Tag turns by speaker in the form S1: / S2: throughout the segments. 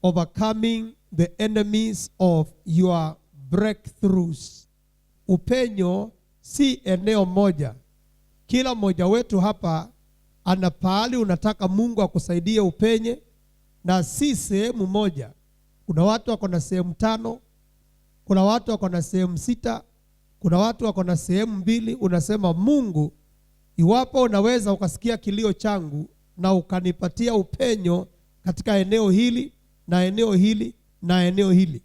S1: overcoming the enemies of your breakthroughs. Upenyo si eneo moja. Kila mmoja wetu hapa ana pahali unataka Mungu akusaidie upenye, na si sehemu moja. Kuna watu wako na sehemu 5, kuna watu wako na sehemu 6, kuna watu wako na sehemu 2. Unasema, Mungu, iwapo unaweza ukasikia kilio changu na ukanipatia upenyo katika eneo hili na eneo hili na eneo hili.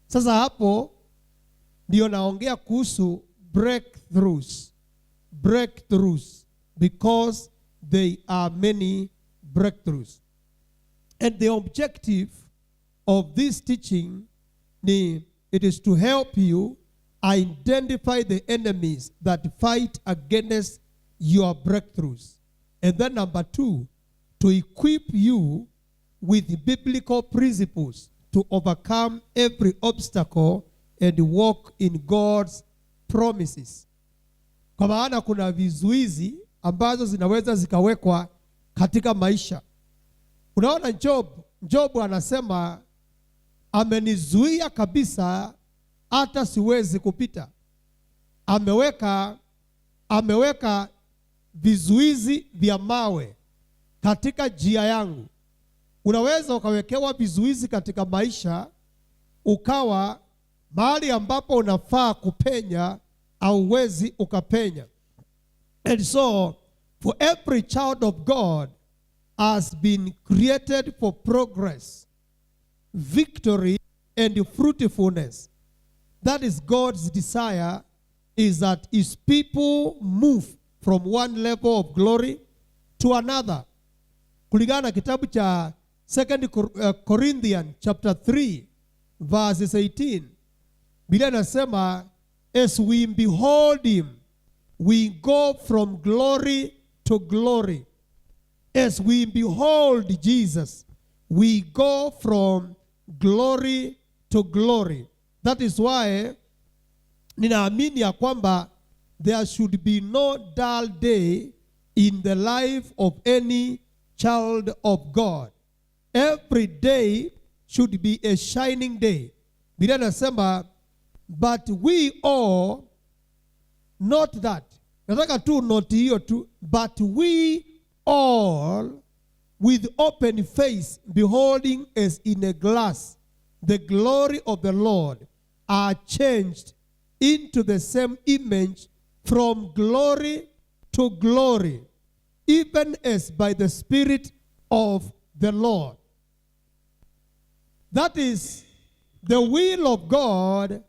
S1: Sasa hapo ndio naongea kuhusu breakthroughs. Breakthroughs, because they are many breakthroughs. And the objective of this teaching, it is to help you identify the enemies that fight against your breakthroughs. And then number 2, to equip you with biblical principles to overcome every obstacle and walk in God's promises. Kwa maana kuna vizuizi ambazo zinaweza zikawekwa katika maisha. Unaona Job anasema, amenizuia kabisa hata siwezi kupita. Ameweka vizuizi vya mawe katika njia yangu. Unaweza ukawekewa vizuizi katika maisha, ukawa mahali ambapo unafaa kupenya au wezi ukapenya. And so, for every child of God has been created for progress, victory, and fruitfulness. That is God's desire, is that his people move from one level of glory to another. Kulingana na kitabu cha 2 Corinthians chapter 3 verses 18, Biblia inasema, as we behold him, we go from glory to glory. As we behold Jesus, we go from glory to glory. That is why ninaamini ya kwamba there should be no dull day in the life of any child of God. Every day should be a shining day. Biblia inasema, but we all, not that, nataka tu not hiyo tu, but we all with open face beholding as in a glass the glory of the Lord are changed into the same image from glory to glory, even as by the Spirit of the Lord. That is the will of God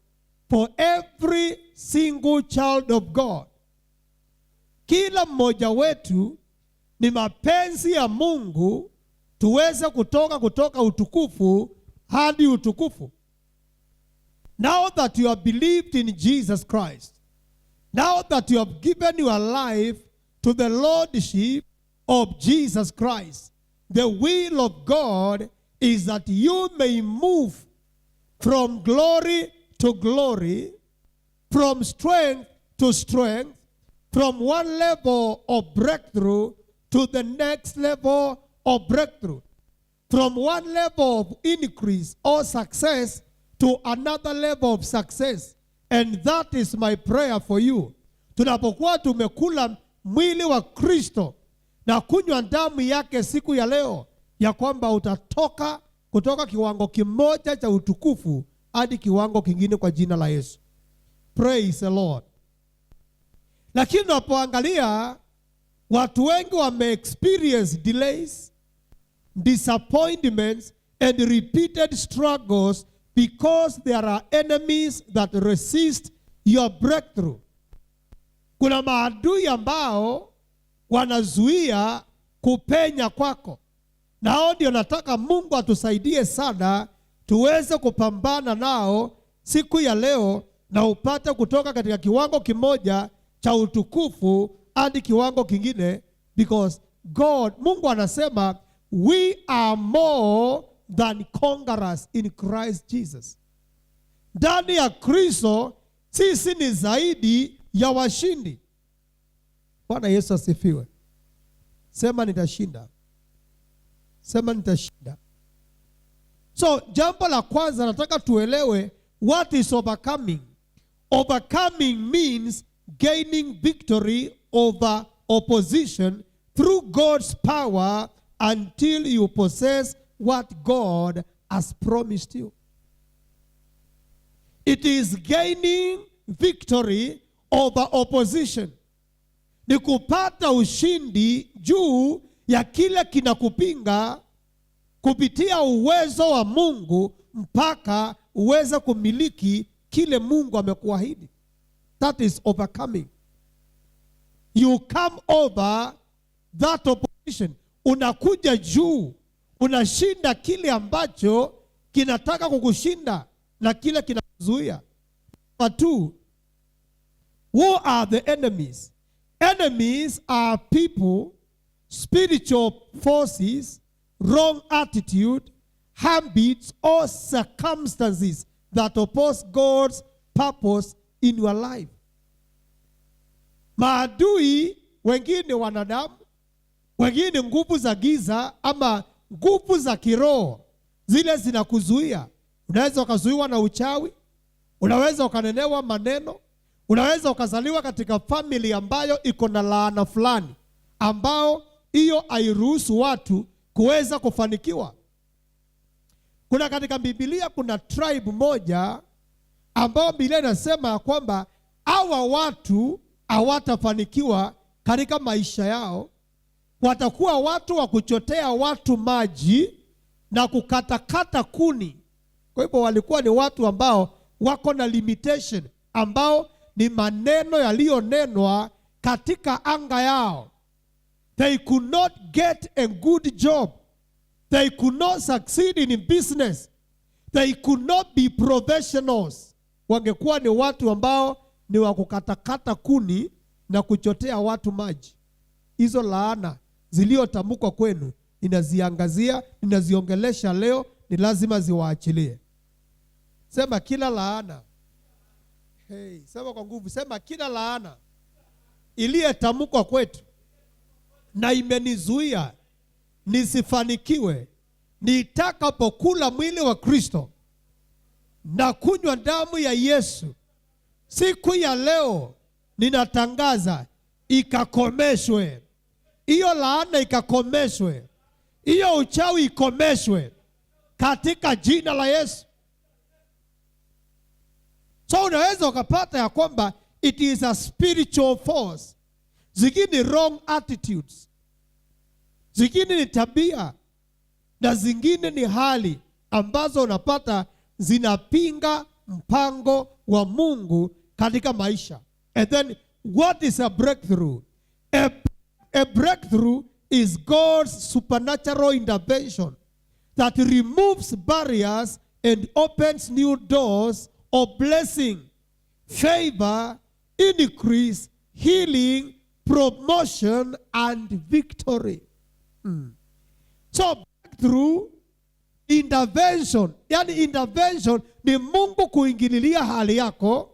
S1: for every single child of God. Kila mmoja wetu ni mapenzi ya Mungu tuweze kutoka utukufu hadi utukufu. Now that you have believed in Jesus Christ, now that you have given your life to the Lordship of Jesus Christ, the will of God is that you may move from glory to glory, from strength to strength, from one level of breakthrough to the next level of breakthrough, from one level of increase or success to another level of success. And that is my prayer for you. Tunapokuwa tumekula mwili wa Kristo na kunywa damu yake siku ya leo, ya kwamba utatoka kutoka kiwango kimoja cha utukufu hadi kiwango kingine kwa jina la Yesu. Praise the Lord. Lakini unapoangalia, watu wengi wame-experience delays, disappointments, and repeated struggles because there are enemies that resist your breakthrough. Kuna maadui ambao wanazuia kupenya kwako. Na hao ndio nataka Mungu atusaidie sana tuweze kupambana nao siku ya leo, na upate kutoka katika kiwango kimoja cha utukufu hadi kiwango kingine, because Mungu anasema we are more than conquerors in Christ Jesus. Ndani ya Kristo sisi ni zaidi ya washindi. Bwana Yesu asifiwe. Sema nitashinda. Sema nitashinda. So jambo la kwanza nataka tuelewe, what is overcoming? Overcoming means gaining victory over opposition through God's power until you possess what God has promised you. It is gaining victory over opposition. Ni kupata ushindi juu ya kile kinakupinga kupitia uwezo wa Mungu mpaka uweze kumiliki kile Mungu amekuahidi. That is overcoming. You come over that opposition. Unakuja juu, unashinda kile ambacho kinataka kukushinda na kile kinakuzuia. Number 2, who are the enemies? Enemies are people, spiritual forces, wrong attitude, habits, or circumstances that oppose God's purpose in your life. Maadui wengine wanadamu, wengine nguvu za giza ama nguvu za kiroho, zile zinakuzuia. Unaweza ukazuiwa na uchawi, unaweza ukanenewa maneno, unaweza ukazaliwa katika family ambayo iko na laana fulani, ambao hiyo hairuhusu watu kuweza kufanikiwa. Kuna katika Biblia kuna tribe moja ambao Biblia inasema kwamba hawa watu hawatafanikiwa katika maisha yao. Watakuwa watu wa kuchotea watu maji na kukatakata kuni. Kwa hivyo walikuwa ni watu ambao wako na limitation, ambao ni maneno yaliyonenwa katika anga yao. They could not get a good job. They could not succeed in business. They could not be professionals. Wangekuwa ni watu ambao ni wa kukatakata kuni na kuchotea watu maji. Hizo laana zilizotamkwa kwenu ninaziangazia, ninaziongelesha leo, ni lazima ziwaachilie. Sema kila laana. Hey, sema kwa nguvu, sema kila laana iliyotamkwa kwetu na imenizuia nisifanikiwe nitakapokula mwili wa Kristo na kunywa damu ya Yesu, siku ya leo ninatangaza ikakomeshwe. Hiyo laana ikakomeshwe. Hiyo uchawi ikomeshwe katika jina la Yesu. So unaweza ukapata ya kwamba it is a spiritual force. Zingine wrong attitudes, zingine ni tabia, na zingine ni hali ambazo unapata zinapinga mpango wa Mungu katika maisha. And then what is a breakthrough? A breakthrough is God's supernatural intervention that removes barriers and opens new doors of blessing, favor, increase, healing, promotion, and victory. So breakthrough, intervention. Yani intervention ni Mungu kuingililia hali yako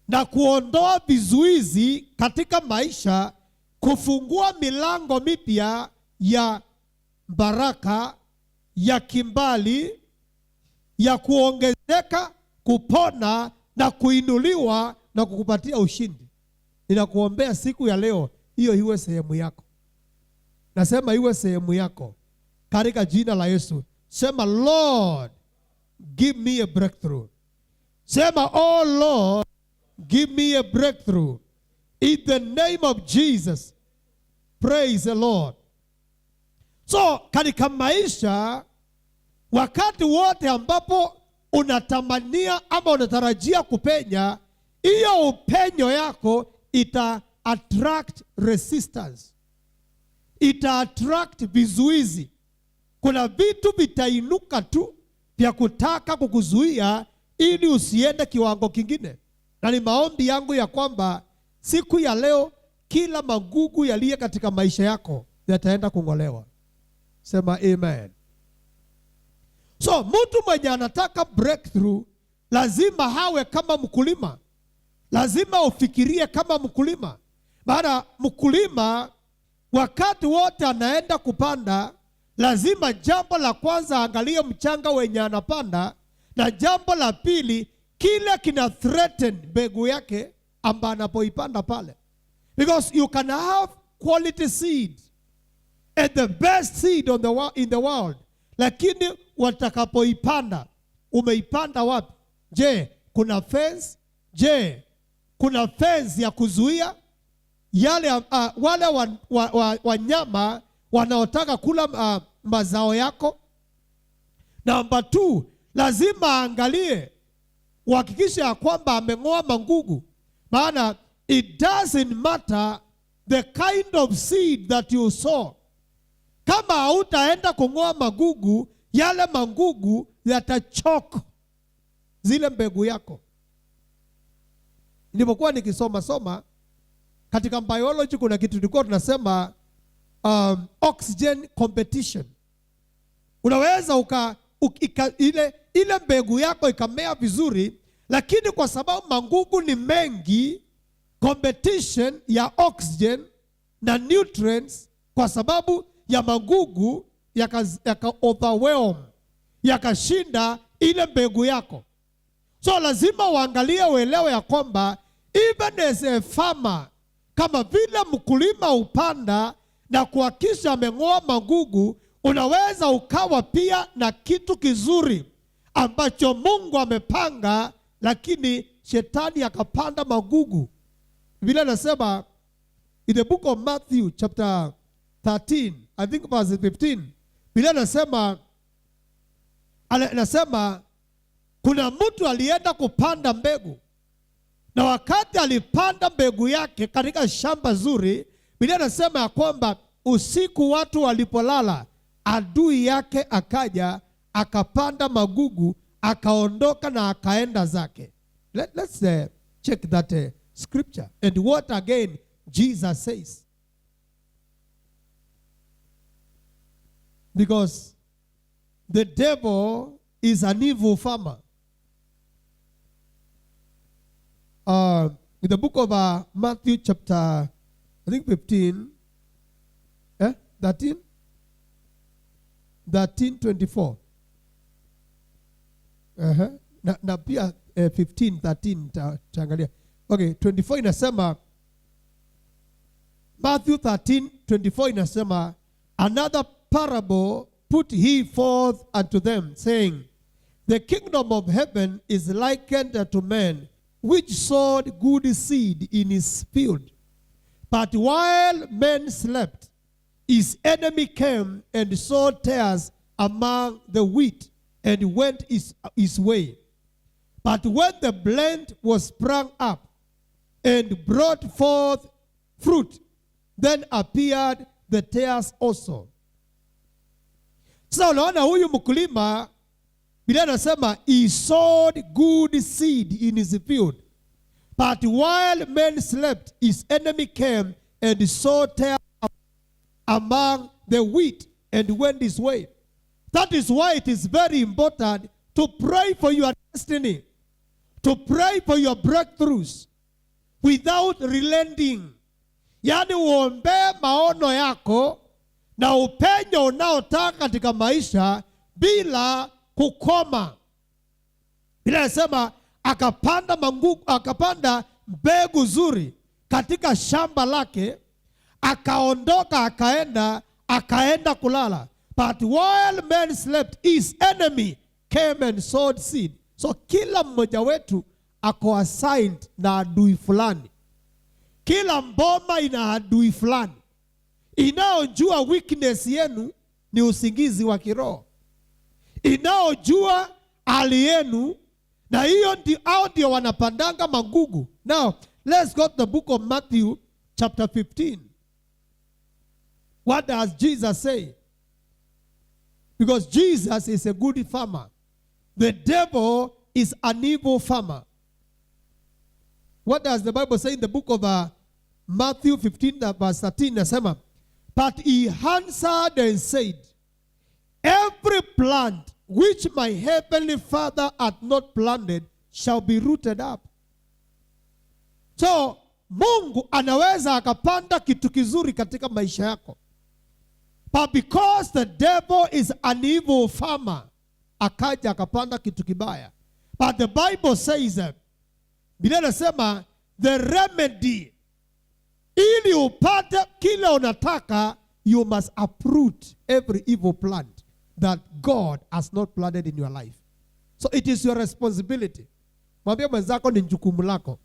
S1: na kuondoa vizuizi katika maisha, kufungua milango mipya ya baraka, ya kimbali, ya kuongezeka, kupona na kuinuliwa na kukupatia ushindi. Ninakuombea siku ya leo hiyo iwe sehemu yako. Nasema iwe sehemu yako katika jina la Yesu. Sema, Lord, give me a breakthrough. Sema, oh Lord, give me a breakthrough. In the name of Jesus. Praise the Lord. So, katika maisha, wakati wote ambapo unatamania ama unatarajia kupenya, hiyo upenyo yako ita attract resistance. Ita attract vizuizi. Kuna vitu vitainuka tu vya kutaka kukuzuia ili usiende kiwango kingine. Na ni maombi yangu ya kwamba siku ya leo kila magugu yaliye katika maisha yako yataenda kung'olewa. Sema amen. So mtu mwenye anataka breakthrough lazima hawe kama mkulima. Lazima ufikirie kama mkulima. Maana mkulima wakati wote anaenda kupanda lazima jambo la kwanza angalie mchanga wenye anapanda, na jambo la pili kile kina threaten mbegu yake ambayo anapoipanda pale. Because you can have quality seed and the best seed in the world, lakini watakapoipanda, umeipanda wapi? Je, kuna fence? Je, kuna fence ya kuzuia yale wale wanyama wanaotaka kula mazao yako? Namba 2, lazima aangalie uhakikishe ya kwamba ameng'oa magugu. Maana it doesn't matter the kind of seed that you sow. Kama hautaenda kung'oa magugu, yale magugu yatachoka zile mbegu yako. Nilipokuwa nikisoma katika biology, kuna kitu tulikuwa tunasema oxygen competition. Unaweza ile mbegu yako ikamea vizuri, lakini kwa sababu magugu ni mengi, competition ya oxygen na nutrients, kwa sababu ya magugu yaka overwhelm, yakashinda ile mbegu yako. So lazima uangalie, uelewe ya kwamba even as a farmer, kama vile mkulima upanda na kuhakisha ameng'oa magugu, unaweza ukawa pia na kitu kizuri ambacho Mungu amepanga, lakini shetani akapanda magugu. Vile nasema in the book of Matthew chapter 13, I think verse 15, vile nasema kuna mtu alienda kupanda mbegu, na wakati alipanda mbegu yake katika shamba zuri, Biblia inasema ya kwamba usiku watu walipolala, adui yake akaja akapanda magugu, akaondoka na akaenda zake. Let's check that scripture and what again Jesus says. Because the devil is an evil farmer. In the book of Matthew chapter, I think 15, 13:24. Na pia 15:13 taangalia. Okay, 24 inasema, Matthew 13:24 inasema, another parable put he forth unto them, saying, the kingdom of heaven is likened unto men, which sowed good seed in his field. But while men slept, his enemy came and sowed tares among the wheat, and went his way. But when the blade was sprung up and brought forth fruit, then appeared the tares also. So unaona huyu mkulima, Biblia inasema he sowed good seed in his field. But while men slept, his enemy came and sowed tares among the wheat and went his way. That is why it is very important to pray for your destiny, to pray for your breakthroughs without relenting. Yani uombe maono yako na upenyo unaotaka katika maisha bila kukoma. Bila nasema akapanda mbegu zuri katika shamba lake, akaondoka akaenda kulala. But while men slept, his enemy came and sowed seed. So kila mmoja wetu ako assigned na adui fulani. Kila mboma ina adui fulani. Inaojua weakness yenu ni usingizi wa kiroho. Inaojua hali yenu, na hiyo ndio wanapandanga magugu. Now, let's go to the book of Matthew chapter 15. What does Jesus say? Because Jesus is a good farmer. The devil is an evil farmer. What does the Bible say in the book of Matthew 15 verse 13? Nasema, but he answered and said, every plant which my heavenly Father hath not planted shall be rooted up. So, Mungu anaweza akapanda kitu kizuri katika maisha yako. But because the devil is an evil farmer, akaja akapanda kitu kibaya. But the Bible says that, Biblia inasema the remedy, ili upate kile unataka, you must uproot every evil plant that God has not planted in your life. So it is your responsibility. Mwambie mwenzako ni jukumu lako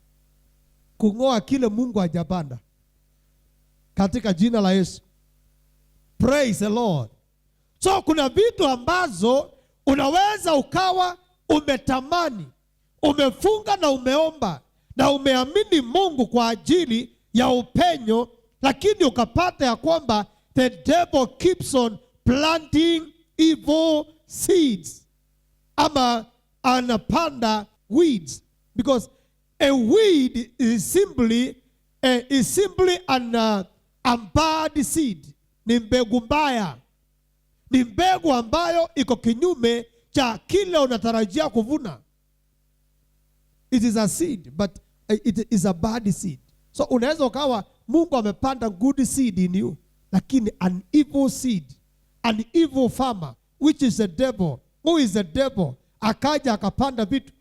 S1: kung'oa kile Mungu hajapanda. Katika jina la Yesu. Praise the Lord. So kuna vitu ambazo unaweza ukawa umetamani, umefunga na umeomba na umeamini Mungu kwa ajili ya upenyo, lakini ukapata ya kwamba the devil keeps on planting evil seeds, ama anapanda weeds, because a weed is simply a bad seed. Ni mbegu mbaya, ni mbegu ambayo iko kinyume cha kile unatarajia kuvuna. It is a seed, but it is a bad seed. So unaweza ukawa Mungu amepanda good seed in you, lakini an evil seed, an evil farmer, which is the devil, who is the devil, akaja akapanda vitu.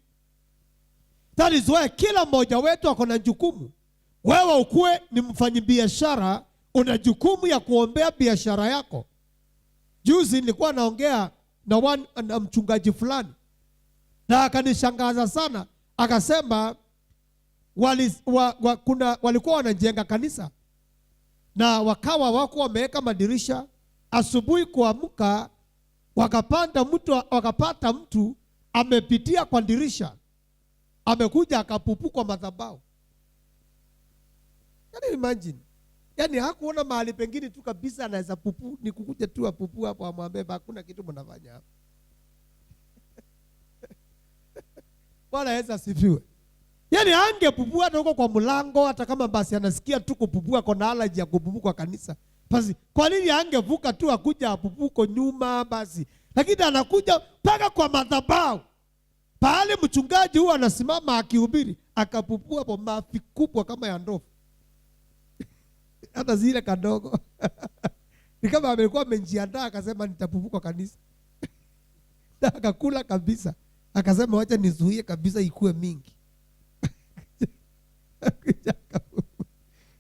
S1: That is why kila mmoja wetu ako na jukumu. Wewe ukuwe ni mfanyabiashara, una jukumu ya kuombea biashara yako. Juzi nilikuwa naongea na mchungaji fulani, na akanishangaza sana. Akasema walikuwa wanajenga kanisa, na wakawa wako wameweka madirisha. Asubuhi kuamka wakapata mtu amepitia kwa dirisha, amekuja akapupu kwa madhabahu. Can you imagine? Yaani hakuona mahali pengine tu kabisa anaweza pupu, ni kukuja tu apupu hapo, amwambie hakuna kitu mnafanya hapo. Bwana Yesu asifiwe. Yaani angepupu hata huko kwa mlango, hata kama basi anasikia tu kupupua, kuna allergy ya kupupu kwa kanisa. Basi kwa nini angevuka tu akuja apupu huko nyuma basi? Lakini anakuja mpaka kwa madhabahu, pale mchungaji huwa anasimama akihubiri, akapupua hapo mafi kubwa kama ya ndovu. Hata zile kadogo. Ni kama amekuwa amejiandaa, akasema nitapupuka kanisa. Na akakula kabisa. Akasema wacha nizuie kabisa ikue mingi.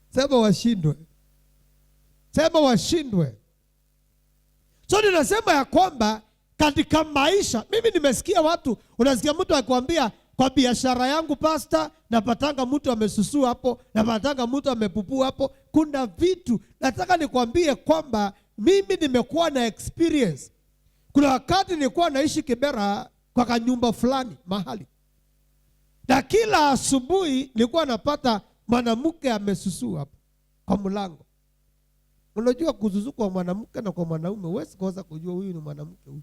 S1: Sema washindwe. Sema washindwe. So ninasema ya kwamba katika maisha, mimi nimesikia watu, unasikia mtu akikwambia kwa biashara yangu pastor, napatanga mtu amesusua hapo, napatanga mtu amepupua hapo. Kuna vitu nataka nikwambie kwamba mimi nimekuwa na experience. Kuna wakati nilikuwa naishi Kibera kwa kanyumba fulani mahali, na kila asubuhi nilikuwa napata mwanamke amesusua hapo kwa mlango. Unajua kuzuzu kwa mwanamke na kwa mwanaume, huwezi kosa kujua huyu ni mwanamke huyu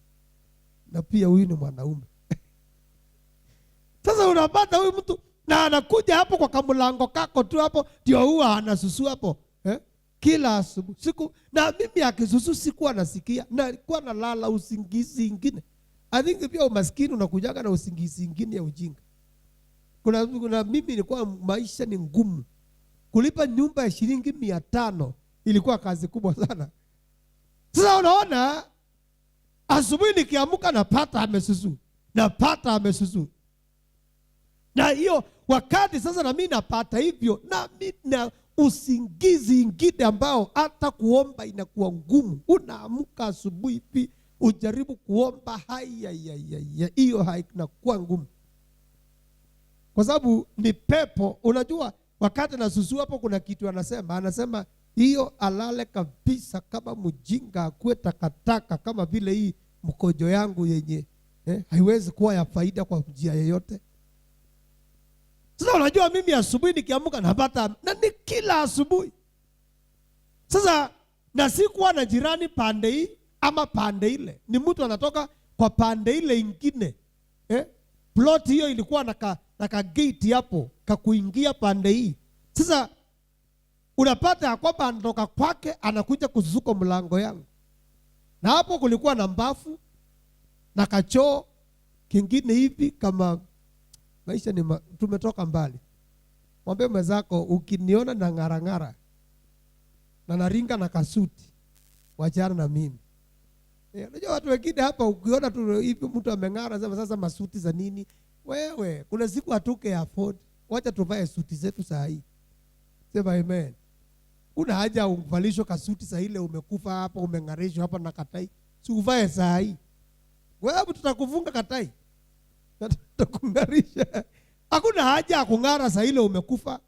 S1: na pia huyu ni mwanaume. Sasa unapata huyu mtu na anakuja hapo kwa kamlango kako tu hapo, ndio huwa anasusua hapo kila asubuhi. Na mimi akisusu sikuwa nasikia, na alikuwa nalala usingizi ingine. I think pia umaskini unakujaga na usingizi ingine ya ujinga. Kuna mimi nilikuwa maisha ni ngumu. Kulipa nyumba ya shilingi 500 ilikuwa kazi kubwa sana. Sasa unaona, asubuhi nikiamka napata amesusu. Napata amesusu. Na hiyo wakati sasa na mimi napata hivyo, na mimi na usingizi ingine ambao hata kuomba inakuwa ngumu. Unaamka asubuhi hivi ujaribu kuomba, hiyo hainakuwa ngumu. Kwa sababu ni pepo. Unajua wakati nasusu hapo kuna kitu anasema hiyo alale kabisa kama mjinga, akue takataka kama vile hii mkojo yangu yenye haiwezi kuwa ya faida kwa njia yoyote. Sasa unajua mimi asubuhi nikiamka napata, na ni kila asubuhi. Sasa na sikuwa na jirani pande hii ama pande ile, ni mtu anatoka kwa pande ile ingine. Plot hiyo ilikuwa na ka gate hapo kakuingia pande hii. Sasa unapata ya kwamba anatoka kwake anakuja kuzuka mlango yangu, na hapo kulikuwa na mbafu na kachoo kingine hivi. Kama maisha ni tumetoka mbali. Mwambie mwenzako, ukiniona na ngara na naringa na kasuti, wachana na mimi. Unajua watu wengine hapa ukiona tu hivi mtu ameng'ara sema sasa masuti za nini? Wewe kuna siku hatuke afford. Wacha tuvae suti zetu saa hii. Sema amen. Una haja uvalishwe kasuti saa ile umekufa hapa umeng'arishwa hapa na katai. Si uvae saa hii. Wewe tutakufunga katai. Tutakung'arisha. Hakuna haja ya kung'ara saa ile umekufa.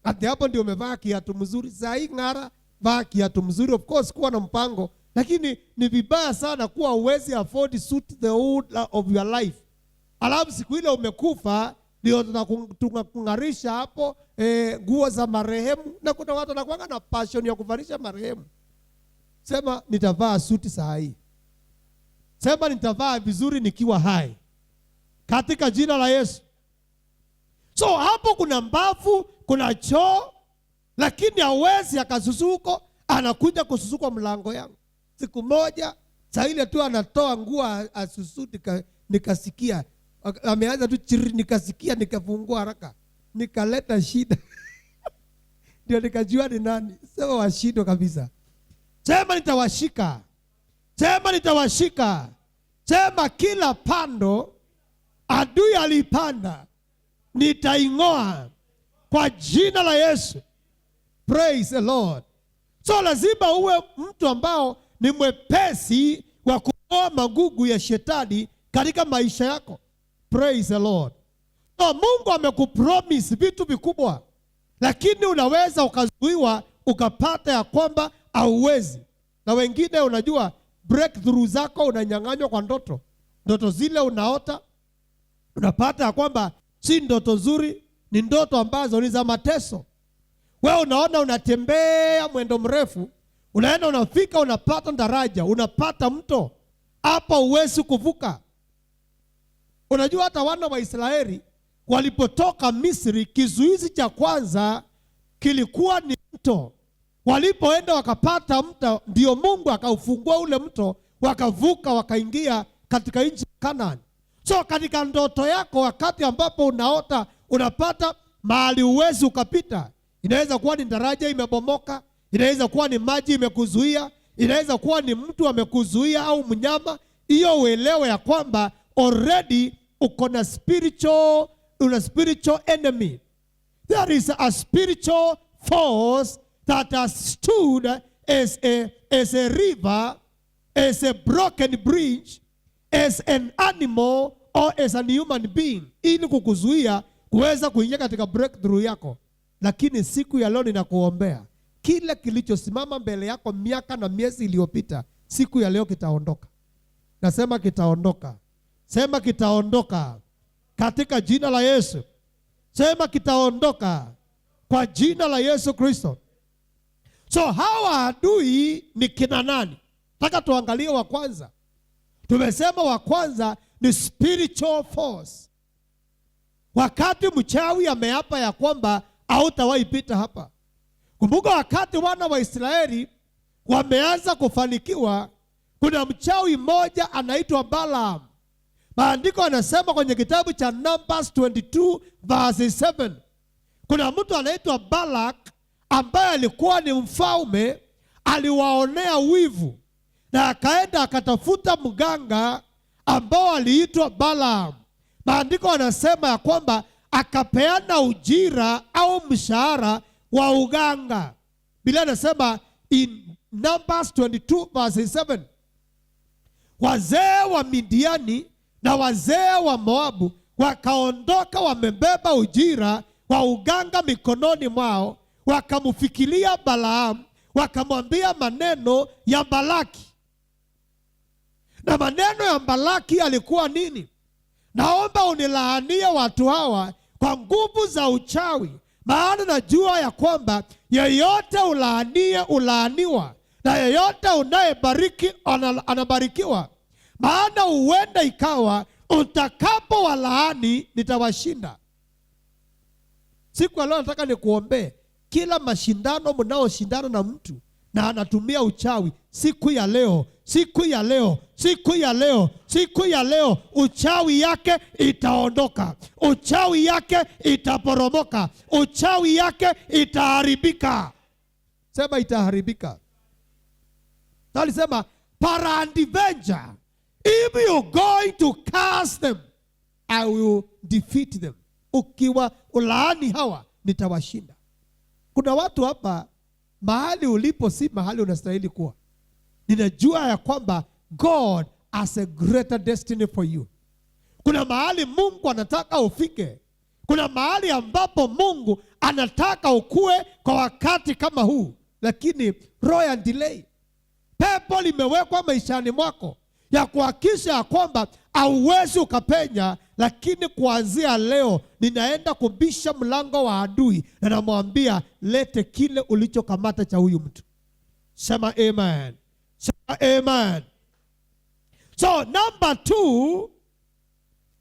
S1: Hata hapo ndio umevaa kiatu mzuri. Saa hii ng'ara, vaa kiatu mzuri. Of course kuwa na mpango. Lakini ni vibaya sana kuwa uwezi afford suit the whole of your life. Alafu siku ile umekufa ndio tunakung'arisha hapo nguo za marehemu. Na kuna watu wanakuanga na passion ya kuvalisha marehemu. Sema nitavaa suti saa hii. Sema nitavaa vizuri nikiwa hai. Katika jina la Yesu. So hapo kuna mbavu, kuna choo, lakini hawezi akasusuko, anakuja kususuka mlango yangu. Siku moja, saa ile tu anatoa nguo asusuti nikasikia. Ameanza tu chiri nikasikia nikafungua haraka. Nikaleta shida. Ndio nikajua ni nani. Sema washindo kabisa. Sema nitawashika. Sema nitawashika. Sema kila pando adui alipanda nitaing'oa kwa jina la Yesu. Praise the Lord. So lazima uwe mtu ambao ni mwepesi wa kuoa magugu ya shetani katika maisha yako. Praise the Lord. So Mungu amekupromise vitu vikubwa, lakini unaweza ukazuiwa ukapata ya kwamba hauwezi. Na wengine unajua breakthrough zako unanyang'anywa kwa ndoto. Ndoto zile unaota unapata ya kwamba si ndoto nzuri, ni ndoto ambazo ni za mateso. Wewe unaona unatembea mwendo mrefu, unaenda unafika unapata daraja, unapata mto. Hapa huwezi kuvuka. Unajua hata wana wa Israeli walipotoka Misri, kizuizi cha kwanza kilikuwa ni mto. Walipoenda wakapata mto, ndio Mungu akaufungua ule mto, wakavuka wakaingia katika nchi ya Kanaani. So katika ndoto yako wakati ambapo unaota unapata mahali uwezi ukapita. Inaweza kuwa ni daraja imebomoka, inaweza kuwa ni maji imekuzuia, inaweza kuwa ni mtu amekuzuia au mnyama. Hiyo uelewe ya kwamba already uko na spiritual enemy. There is a spiritual force that has stood as a river, as a broken bridge, as an animal or as a human being, ili kukuzuia kuweza kuingia katika breakthrough yako. Lakini siku ya leo ninakuombea kile kilichosimama mbele yako miaka na miezi iliyopita, siku ya leo kitaondoka. Nasema kitaondoka. Sema kitaondoka katika jina la Yesu. Sema kitaondoka kwa jina la Yesu Kristo. So hawa adui ni kina nani? Nataka tuangalie wa kwanza. Tumesema wa kwanza ni spiritual force. Wakati mchawi ameapa ya kwamba hautawahi pita hapa. Kumbuka wakati wana wa Israeli wameanza kufanikiwa, kuna mchawi mmoja anaitwa Balaam. Maandiko yanasema kwenye kitabu cha Numbers 22 verse 7. Kuna mtu anaitwa Balak ambaye alikuwa ni mfalme, aliwaonea wivu na akaenda akatafuta mganga ambao aliitwa Balaam. Maandiko yanasema ya kwamba akapeana ujira au mshahara wa uganga. Biblia inasema in Numbers 22 verse 7, wazee wa Midiani na wazee wa Moabu wakaondoka wamebeba ujira wa uganga mikononi mwao, wakamfikiria Balaam, wakamwambia maneno ya Balaki. Na maneno ya Balaki alikuwa nini? Naomba unilaanie watu hawa kwa nguvu za uchawi, maana najua ya kwamba yeyote ulaanie ulaaniwa, na yeyote unayebariki anabarikiwa. Maana huenda ikawa utakapo walaani nitawashinda. Siku ya leo nataka nikuombee kila mashindano mnaoshindana na mtu na anatumia uchawi. Siku ya leo uchawi yake itaondoka, uchawi yake itaporomoka, uchawi yake itaharibika. Sema itaharibika. Na alisema peradventure, if you going to curse them, I will defeat them. Ukiwa ulaani hawa, nitawashinda. Kuna watu hapa, mahali ulipo si mahali unastahili kuwa. Ninajua ya kwamba God has a greater destiny for you. Kuna mahali Mungu anataka ufike. Kuna mahali ambapo Mungu anataka ukue kwa wakati kama huu. Lakini roho ya delay, pepo limewekwa maishani mwako ya kuhakikisha ya kwamba hauwezi ukapenya. Lakini kuanzia leo ninaenda kubisha mlango wa adui na namwambia, lete kile ulichokamata cha huyu mtu. Sema amen. Sema amen. So number 2,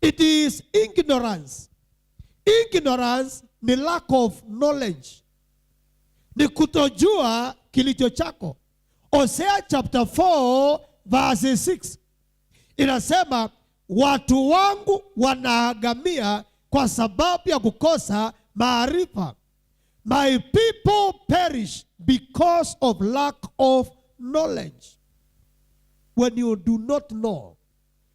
S1: it is ignorance. Ignorance ni lack of knowledge. Ni kutojua kilicho chako. Hosea chapter 4 verse 6 inasema, watu wangu wanaagamia kwa sababu ya kukosa maarifa. My people perish because of lack of knowledge. When you do not know,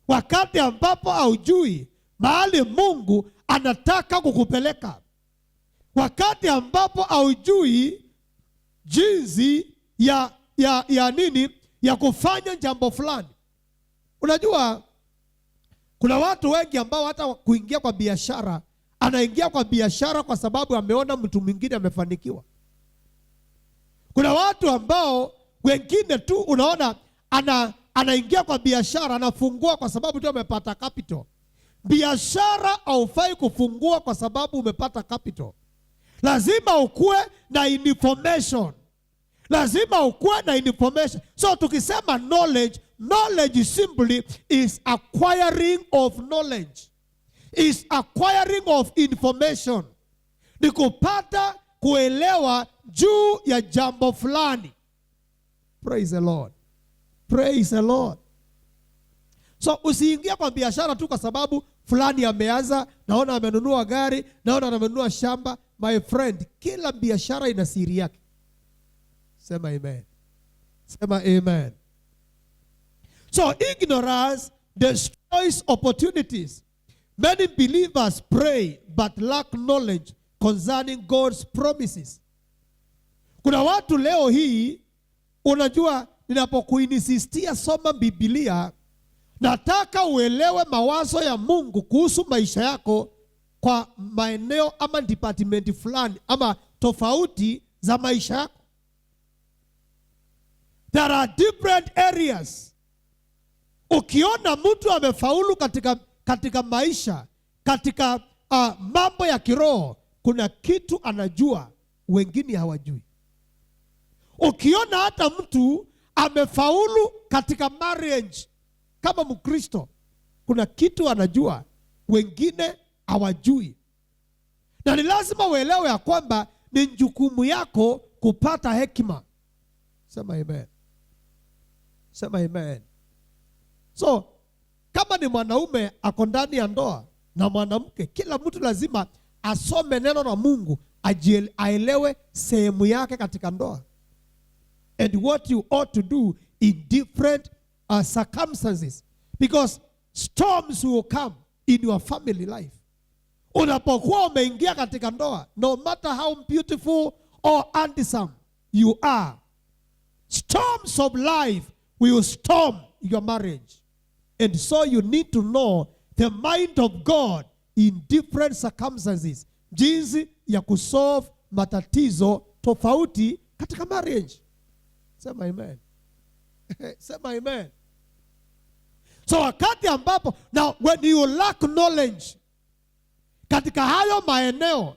S1: wakati ambapo haujui mahali Mungu anataka kukupeleka, wakati ambapo haujui jinsi ya nini ya kufanya jambo fulani. Unajua kuna watu wengi ambao hata kuingia kwa biashara, anaingia kwa biashara kwa sababu ameona mtu mwingine amefanikiwa. Kuna watu ambao wengine tu unaona anaingia kwa biashara, anafungua kwa sababu tu amepata capital. Biashara haufai kufungua kwa sababu umepata capital. Lazima ukue na information. Lazima ukue na information. So tukisema knowledge, knowledge simply is acquiring of knowledge. Is acquiring of information. Ni kupata kuelewa juu ya jambo fulani. Praise the Lord. Praise the Lord. So usiingia kwa biashara tu kwa sababu fulani ameanza, naona amenunua gari, naona amenunua shamba. My friend, kila biashara ina siri yake. Sema amen. Sema amen. So ignorance destroys opportunities. Many believers pray but lack knowledge concerning God's promises. Kuna watu leo hii, unajua ninapokuinsistia soma Biblia, nataka uelewe mawazo ya Mungu kuhusu maisha yako kwa maeneo ama department fulani ama tofauti za maisha yako. There are different areas. Ukiona mtu amefaulu katika maisha, katika mambo ya kiroho, kuna kitu anajua wengine hawajui. Ukiona hata mtu amefaulu katika marriage kama Mkristo, kuna kitu anajua wengine hawajui. Na ni lazima uelewe ya kwamba ni jukumu yako kupata hekima. Sema amen. Sema amen. So kama ni mwanaume ako ndani ya ndoa na mwanamke, kila mtu lazima asome neno la Mungu, aelewe sehemu yake katika ndoa, and what you ought to do in different circumstances, because storms will come in your family life. Unapokuwa umeingia katika ndoa, no matter how beautiful or handsome you are, storms of life will storm your marriage. And so you need to know the mind of God in different circumstances, jinsi ya kusolve matatizo tofauti katika marriage. Sema amen. Sema amen. So wakati ambapo, now when you lack knowledge katika hayo maeneo,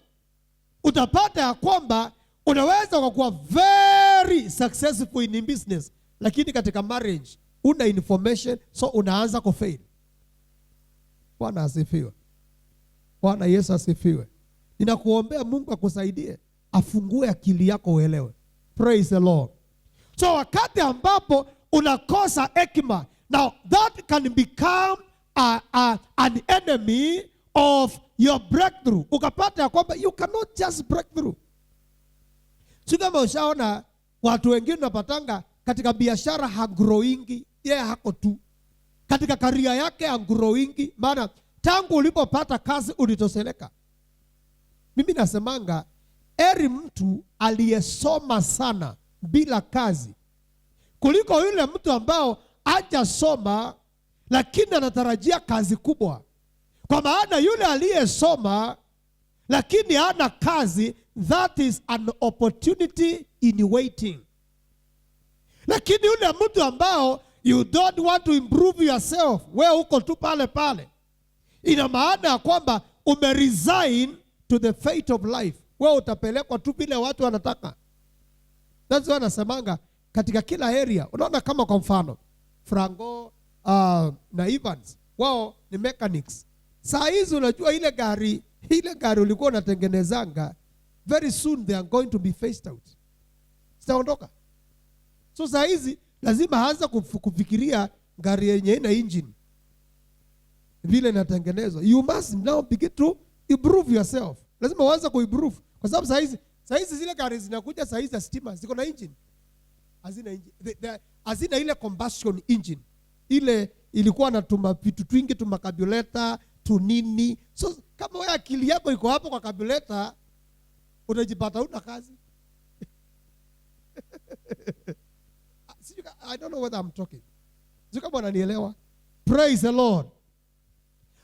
S1: utapata ya kwamba unaweza kuwa very successful in business, lakini katika marriage una information, so unaanza kufail. Bwana asifiwe. Bwana Yesu asifiwe. Ninakuombea Mungu akusaidie, afungue akili yako uelewe. Praise the Lord. So wakati ambapo unakosa hekima, now that can become an enemy of your breakthrough. Ukapata ya kwamba you cannot just break through. Si kama ushaona watu wengine unapatanga katika biashara hagrowingi, yeye hako tu. Katika karia yake hagrowingi, maana tangu ulipopata kazi ulitoseleka. Mimi nasemanga eri mtu aliyesoma sana bila kazi kuliko yule mtu ambao hajasoma lakini anatarajia kazi kubwa. Kwa maana yule aliyesoma lakini hana kazi, that is an opportunity in waiting. Lakini yule mtu ambao you don't want to improve yourself, wewe uko tu pale pale, ina maana ya kwamba umeresign to the fate of life. Wewe utapelekwa tu vile watu wanataka. That's why nasemanga katika kila area. Unaona kama kwa mfano Franco na Evans, wao ni mechanics. Saa hizi unajua ile gari ulikuwa unatengenezanga, very soon they are going to be phased out. Sitaondoka. So saa hizi lazima haanza kufikiria gari yenye ina engine vile inatengenezwa. You must now begin to improve yourself. Lazima uanze kuimprove, kwa sababu saa hizi zile gari zinakuja saa hizi za stima ziko na engine. Hazina engine. Hazina ile combustion engine. Ile ilikuwa natuma vitu twingi, tuma carburetor, tu nini. So kama wewe akili yako iko hapo kwa carburetor, utajipata una kazi. I don't know whether I'm talking. Sio kama unanielewa. Praise the Lord.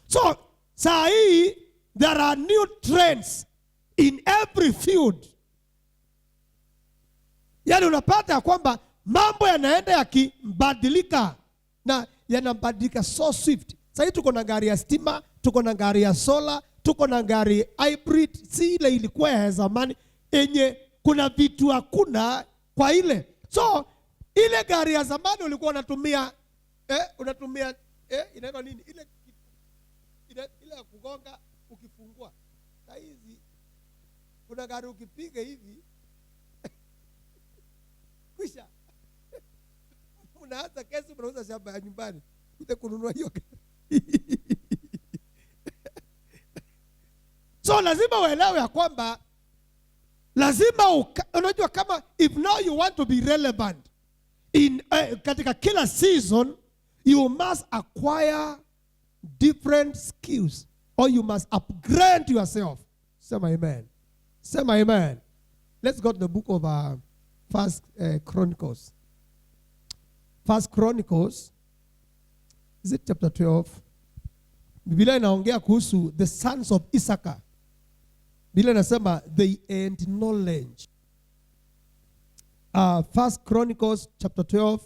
S1: So saa hii there are new trends in every field. Yaani unapata kwamba mambo yanaenda yakibadilika na yanabadilika so swift. Sasa hivi tuko na gari ya stima, tuko na gari ya solar, tuko na gari hybrid, si ile ilikuwa ya zamani yenye kuna vitu hakuna kwa ile. So ile gari ya zamani ulikuwa unatumia inaitwa nini? Ile ya kugonga ukifungua. Sasa hizi kuna gari ukipiga hivi kisha unaanza kesi, unauza shamba ya nyumbani ile kununua hiyo. So lazima uelewe ya kwamba lazima unajua kama if now you want to be relevant in katika kila season, you must acquire different skills or you must upgrade yourself. Sema amen. Sema amen. Let's go to the book of First Chronicles. First Chronicles, is it chapter 12? Biblia inaongea kuhusu the sons of Issachar. Biblia inasema they earned knowledge. First Chronicles chapter 12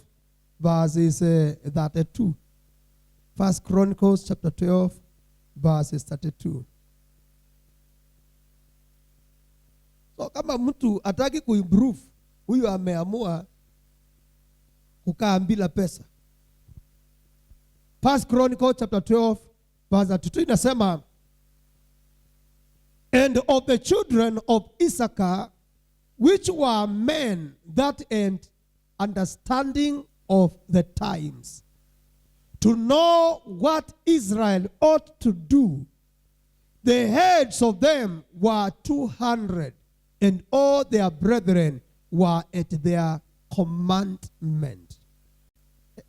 S1: verses 32. First Chronicles chapter 12 verses 32. So kama mtu ataki kuimprove, huyu ameamua kukaa bila pesa. First Chronicles chapter 12 verse 32 inasema, and of the children of Issachar, which were men that had understanding of the times, to know what Israel ought to do, the heads of them were 200, and all their brethren were at their commandment.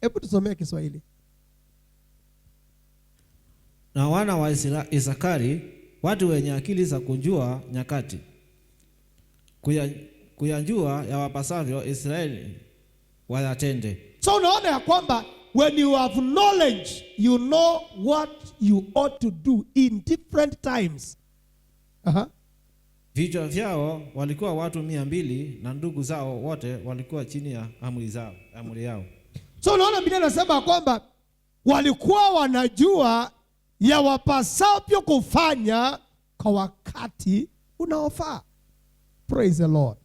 S1: Hebu tusomee Kiswahili.
S2: Na wana wa Isakari, watu wenye akili za kujua nyakati, kuyanjua ya wapasavyo Israeli wayatende.
S1: So unaona ya kwamba when you have knowledge, you know what you ought to do in different times.
S2: Vichwa vyao walikuwa watu 200 na ndugu zao wote walikuwa chini ya amri yao.
S1: So unaona Biblia inasema kwamba walikuwa wanajua ya wapasavyo kufanya kwa wakati unaofaa. Praise the Lord.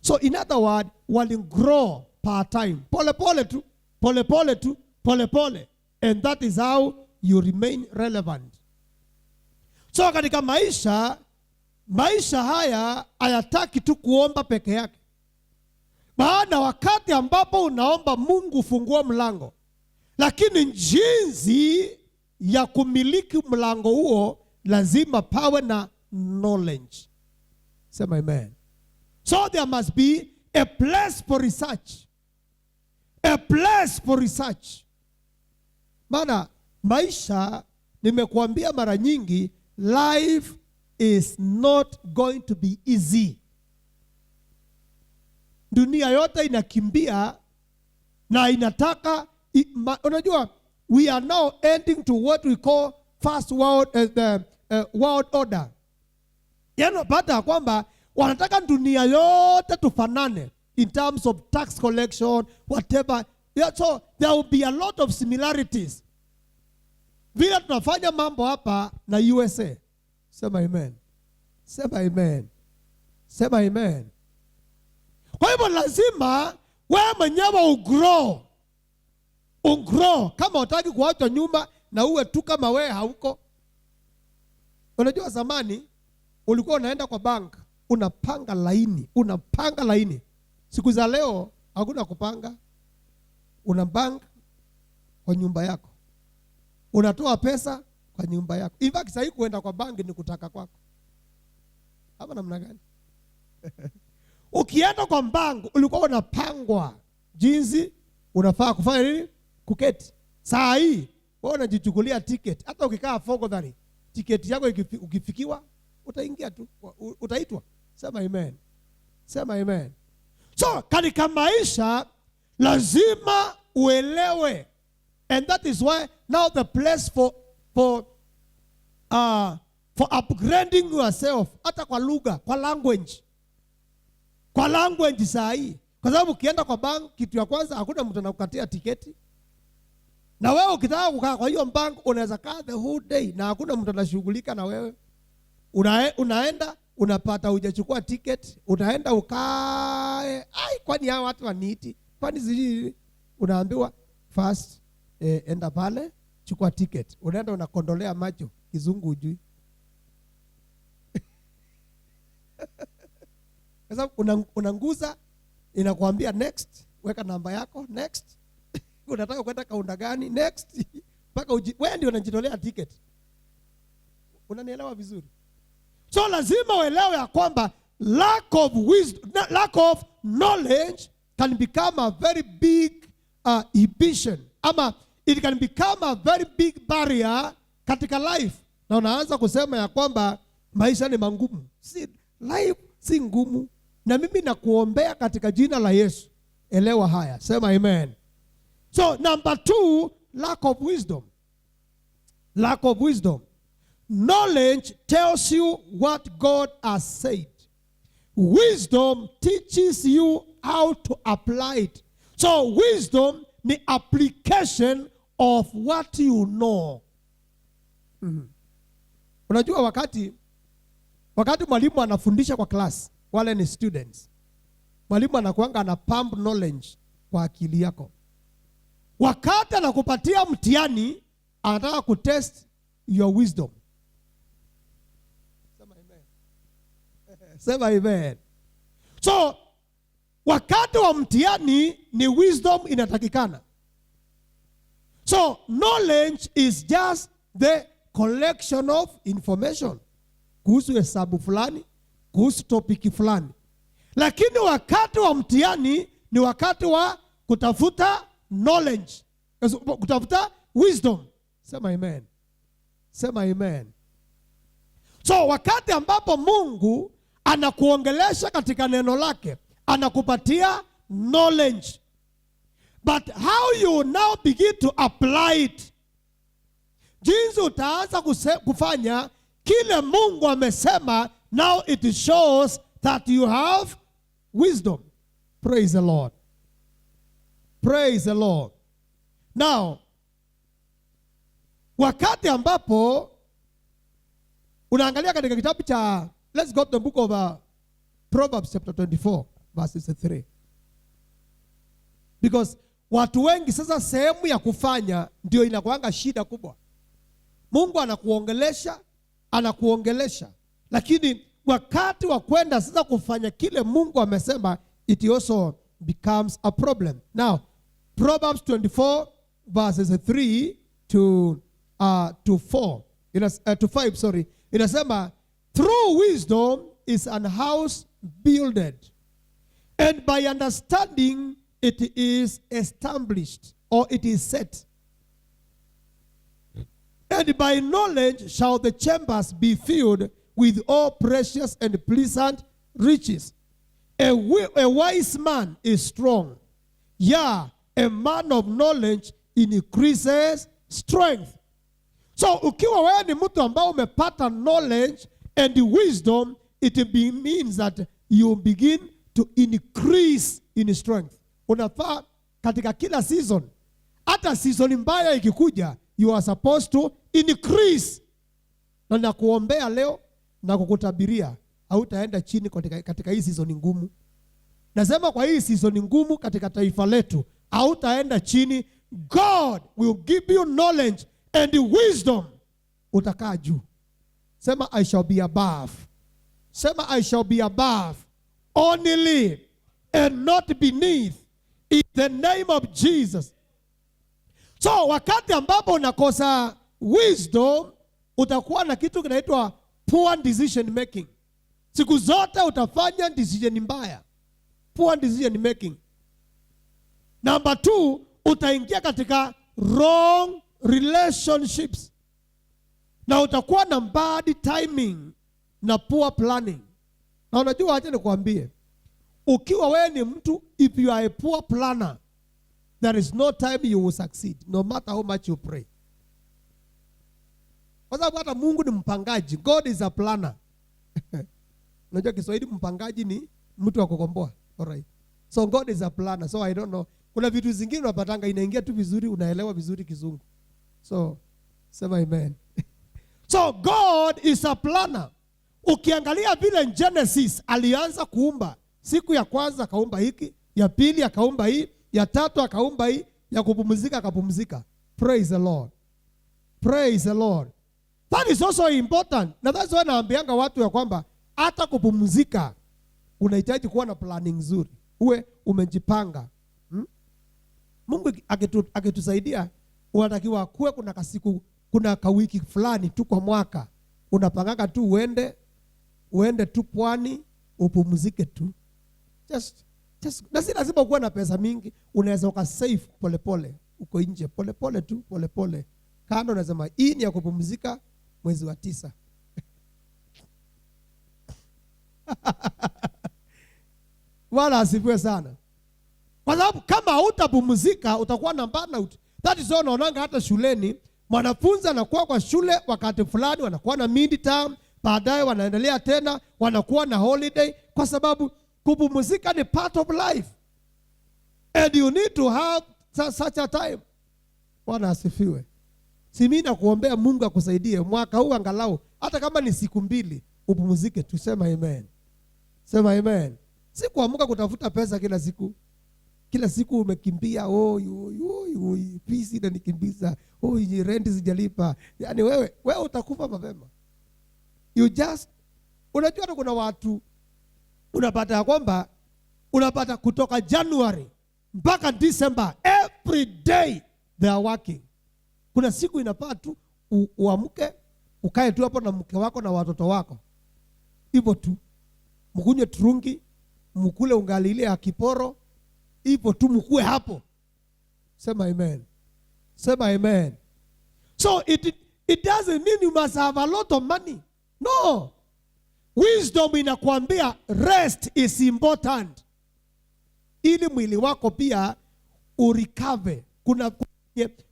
S1: So in other words, waligrow per time. Pole pole tu, pole pole tu, pole pole. And that is how you remain relevant. So katika maisha haya hayataki tu kuomba peke yake. Maana wakati ambapo unaomba Mungu fungua mlango, lakini jinsi ya kumiliki mlango huo lazima pawe na knowledge. Sema amen. So there must be a place for research. a place for research. Maana maisha, nimekuambia mara nyingi, life is not going to be easy. Dunia yote inakimbia na inataka, unajua, we are now ending to what we call first world, world order. Yaani unapata kwamba wanataka dunia yote tufanane in terms of tax collection, whatever. Yeah, so there will be a lot of similarities. Vile tunafanya mambo hapa na USA. Sema amen. Sema amen. Sema amen. Kwa hivyo lazima wewe mwenyewe ugrow. Ugrow. Kama hutaki kuachwa nyuma na uwe tu kama wewe hauko. Unajua zamani ulikuwa unaenda kwa bank, unapanga laini. Siku za leo hakuna kupanga. Una bank kwa nyumba yako. Unatoa pesa kwa nyumba yako. In fact, sasa kuenda kwa bank ni kutaka kwako. Hapa namna gani? Ukienda kwa bank ulikuwa unapangwa jinsi unafaa kufanya nini? Kuketi. Saa hii wewe unajichukulia ticket. Hata ukikaa fogodhari, ticket yako ukifikiwa utaingia tu, utaitwa. Sema amen. Sema amen. So katika maisha lazima uelewe, and that is why now the place for upgrading yourself, hata kwa lugha, kwa language saa hii. Kwa sababu ukienda kwa bank, kitu ya kwanza hakuna mtu anakukatia tiketi. Na wewe ukitaka kukaa kwa hiyo bank unaweza kaa the whole day na hakuna mtu anashughulika na wewe. Unaenda unapata hujachukua ticket, unaenda ukae. Kwani hao watu waniti? Kwani siji unaambiwa first enda pale chukua ticket. Unaenda unakondolea macho, kizungu hujui. Sasa unanguza, inakuambia next, weka namba yako, next. Unataka kwenda kaunda gani? Next. Paka wewe ndio unajitolea ticket. Unanielewa vizuri? So lazima uelewe ya kwamba lack of wisdom, lack of knowledge can become a very big inhibition. Ama it can become a very big barrier katika life. Na unaanza kusema ya kwamba maisha ni mangumu. Life si ngumu. Na mimi nakuombea katika jina la Yesu, elewa haya. Sema amen. So number 2, lack of wisdom. Lack of wisdom. Knowledge tells you what God has said. Wisdom teaches you how to apply it. So wisdom ni application of what you know. Unajua wakati mwalimu anafundisha kwa class, wale ni students, mwalimu anakuanga ana pump knowledge kwa akili yako. Wakati anakupatia mtihani, anataka kutest your wisdom. Sema amen. Sema amen. So wakati wa mtihani ni wisdom inatakikana. So knowledge is just the collection of information kuhusu hesabu fulani, kuhusu topiki fulani. Lakini wakati wa mtihani ni wakati wa kutafuta knowledge, kutafuta wisdom. Sema amen. Sema amen. So wakati ambapo Mungu anakuongelesha katika neno lake, anakupatia knowledge. But how you now begin to apply it, jinsi utaanza kufanya kile Mungu amesema, now it shows that you have wisdom. Praise the Lord. Praise the Lord. Now, wakati ambapo unaangalia katika kitabu cha, let's go to the book of Proverbs chapter 24 verses 3. Because watu wengi sasa sehemu ya kufanya ndio inakuanga shida kubwa. Mungu anakuongelesha, lakini wakati wa kwenda sasa kufanya kile Mungu amesema, it also becomes a problem. Now, Proverbs 24 verses 3 to 4, to 5, sorry. Inasema, through wisdom is an house builded, and by understanding it is established, or it is set. And by knowledge shall the chambers be filled with all precious and pleasant riches. A wise man is strong. Yeah, a man of knowledge increases strength. So ukiwa wewe ni mtu ambao umepata knowledge and wisdom, it means that you begin to increase in strength. Unafaa katika kila season, hata season mbaya ikikuja, you are supposed to increase. Na nakuombea leo na kukutabiria hautaenda chini katika hii season ngumu. Nasema kwa hii season ngumu katika taifa letu hautaenda chini. God will give you knowledge and wisdom. Utakaa juu. Sema I shall be above. Sema I shall be above only and not beneath, in the name of Jesus. So wakati ambapo unakosa wisdom, utakuwa na kitu kinaitwa poor decision making. Siku zote utafanya decision mbaya. Poor decision making. Number 2, utaingia katika wrong relationships. Na utakuwa na bad timing na poor planning. Na unajua, acha nikwambie, ukiwa wewe ni mtu, if you are a poor planner, there is no time you will succeed, no matter how much you pray. Kwa sababu hata Mungu ni mpangaji. God is a planner. Unajua Kiswahili mpangaji ni mtu wa kukomboa. Alright. So God is a planner. So I don't know. Kuna vitu zingine unapatanga inaingia tu vizuri, unaelewa vizuri kizungu. So sema amen. So God is a planner. Ukiangalia vile Genesis alianza kuumba, siku ya kwanza akaumba hiki, ya pili akaumba hii, ya tatu akaumba hii, ya kupumzika akapumzika. Praise the Lord. Praise the Lord. That is also important. Na that's why naambianga watu ya kwamba hata kupumzika unahitaji kuwa na planning nzuri. Uwe umejipanga. Mungu akitusaidia, unatakiwa kuwe kuna kasiku, kuna kawiki fulani tu kwa mwaka. Unapanganga tu uende tu pwani, upumzike tu. Just na si lazima kuwa na pesa mingi. Unaweza ukasave polepole, uko nje polepole tu, polepole. Kando unasema hii ni ya kupumzika mwezi wa 9. Wala asifiwe sana. Kwa sababu kama hutapumzika utakuwa na burnout. That is why unaonanga hata shuleni mwanafunzi anakuwa kwa shule wakati fulani, wanakuwa na mid-term, baadaye wanaendelea tena, wanakuwa na holiday, kwa sababu kupumzika ni part of life. And you need to have such a time. Bwana asifiwe. Si mimi nakuombea Mungu akusaidie mwaka huu angalau hata kama ni siku 2 upumzike tu. Sema amen. Sema amen. Si kuamka kutafuta pesa kila siku. Kila siku umekimbia, pisi na nikimbiza, rent sijalipa. Yaani wewe utakufa mapema. You just, unajua kuna watu unapata kwamba unapata kutoka January mpaka December every day they are working. Kuna siku inafaa tu uamke, ukae tu hapo na mke wako na watoto wako. Hivyo tu. Mkunywe turungi, mkule ungali ile ya kiporo. Hivyo tu mkue hapo. Sema amen. Sema amen. So it doesn't mean you must have a lot of money. No. Wisdom inakuambia rest is important. Ili mwili wako pia urecover.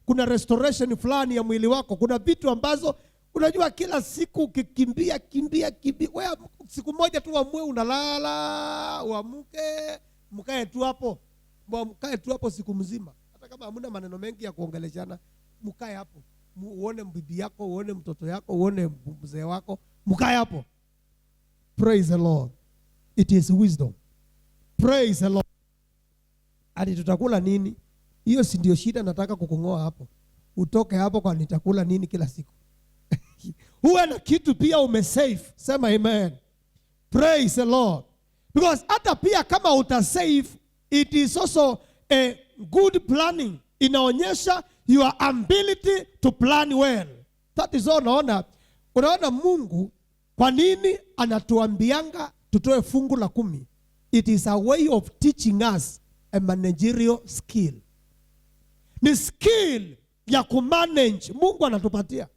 S1: Kuna restoration fulani ya mwili wako. Kuna vitu ambazo unajua kila siku ukikimbia wewe siku moja tu uamue unalala, uamke, mkae tu hapo. Mkae tu hapo siku mzima. Hata kama hamna maneno mengi ya kuongeleshana, mkae hapo. Uone bibi yako, uone mtoto yako, uone mzee wako, mkae hapo. Praise the Lord. It is wisdom. Praise the Lord. Hadi tutakula nini? Hiyo si ndio shida nataka kukungoa hapo. Utoke hapo kwa nitakula nini kila siku. Uwe na kitu pia umesave. Sema amen. Praise the Lord. Because hata pia kama utasave, it is also a good planning. Inaonyesha your ability to plan well. That is all. Unaona Mungu kwa nini anatuambianga tutoe fungu la 10? It is a way of teaching us a managerial skill. Ni skill ya kumanage Mungu anatupatia.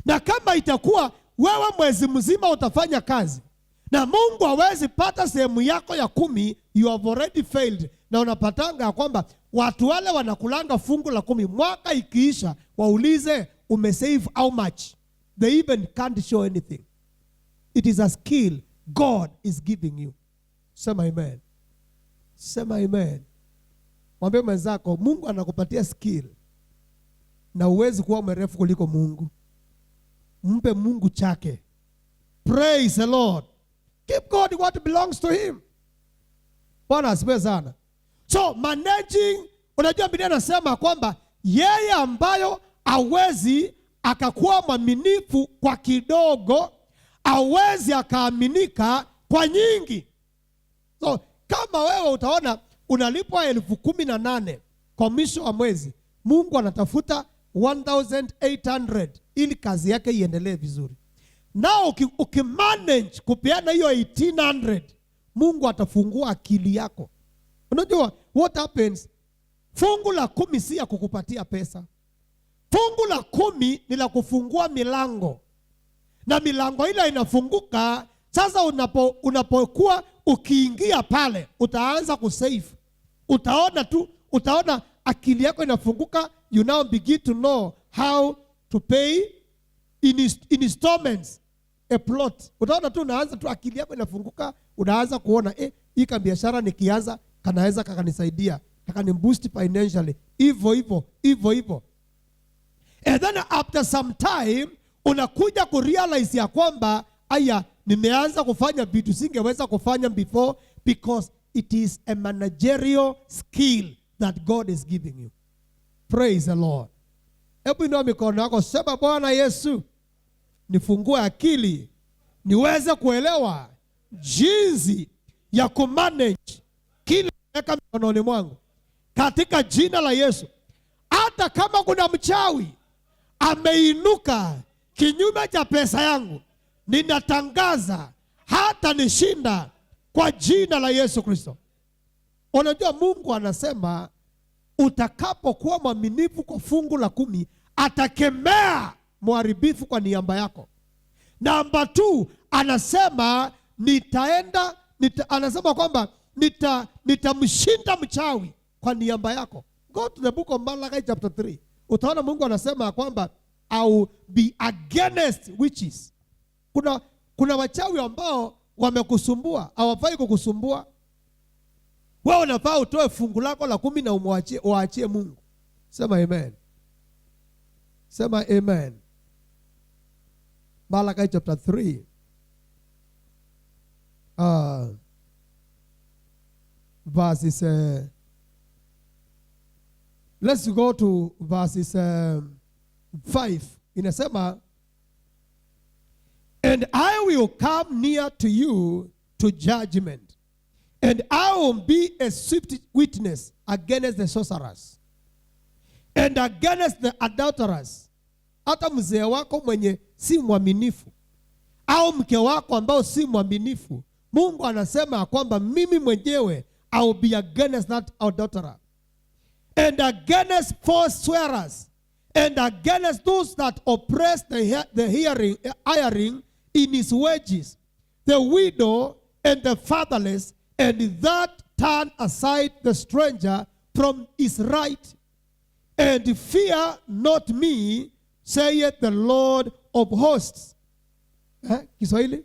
S1: Na kama itakuwa wewe mwezi mzima utafanya kazi na Mungu hawezi pata sehemu yako ya 10, you have already failed. Na unapatanga ya kwamba watu wale wanakulanga fungu la 10, mwaka ikiisha waulize umesave how much. They even can't show anything. It is a skill God is giving you. Sema amen. Sema amen. Mwambie mwenzako Mungu anakupatia skill na uwezi kuwa mrefu kuliko Mungu. Mpe Mungu chake. Praise the Lord. Give God what belongs to him. Bwana asifiwe sana. So managing, unajua Biblia inasema kwamba yeye ambayo hawezi akakuwa mwaminifu kwa kidogo, hawezi akaaminika kwa nyingi. So kama wewe utaona unalipwa 18,000 kwa mwisho wa mwezi, Mungu anatafuta 1,800 ili kazi yake iendelee vizuri. Nao ukimanage kupeana hiyo 1,800, Mungu atafungua akili yako. Unajua what happens? Fungu la 10 si ya kukupatia pesa. Fungu la 10 ni la kufungua milango. Na milango ile inafunguka, sasa unapokuwa ukiingia pale, utaanza kusave. Utaona akili yako inafunguka, you now begin to know how to pay in installments a plot. Utaona tu unaanza tu akili yako inafunguka, unaanza kuona hii biashara nikianza kanaweza kakanisaidia, kakani boost financially. Hivyo. And then after some time unakuja kurealize ya kwamba nimeanza kufanya vitu singeweza kufanya before, because it is a managerial skill that God is giving you. Praise the Lord. Hebu inua mikono yako, sema Bwana Yesu, nifungue akili niweze kuelewa jinsi ya kumanage kile weka mikononi mwangu katika jina la Yesu. Hata kama kuna mchawi ameinuka kinyume cha pesa yangu, ninatangaza hata nishinda kwa jina la Yesu Kristo. Unajua Mungu anasema utakapokuwa mwaminifu kwa fungu la 10, atakemea mharibifu kwa niaba yako. Namba 2, anasema anasema kwamba nitamshinda mchawi kwa niaba yako. Go to the book of Malachi chapter 3. Utaona Mungu anasema kwamba I will be against witches. Kuna wachawi ambao wamekusumbua, hawafai kukusumbua. Wewe unafaa utoe fungu lako la 10 na uachie Mungu. Sema amen. Sema amen. Malachi chapter 3. Verses let's go to verses 5. Inasema, and I will come near to you to judgment, and I will be a swift witness against the sorcerers and against the adulterers. Hata mzee wako mwenye si mwaminifu au mke wako ambao si mwaminifu, Mungu anasema kwamba mimi mwenyewe I will be against that adulterer, and against false swearers, and against those that oppress the hiring in his wages, the widow and the fatherless, and that turn aside the stranger from his right. And fear not me, saith the Lord of hosts. Kiswahili?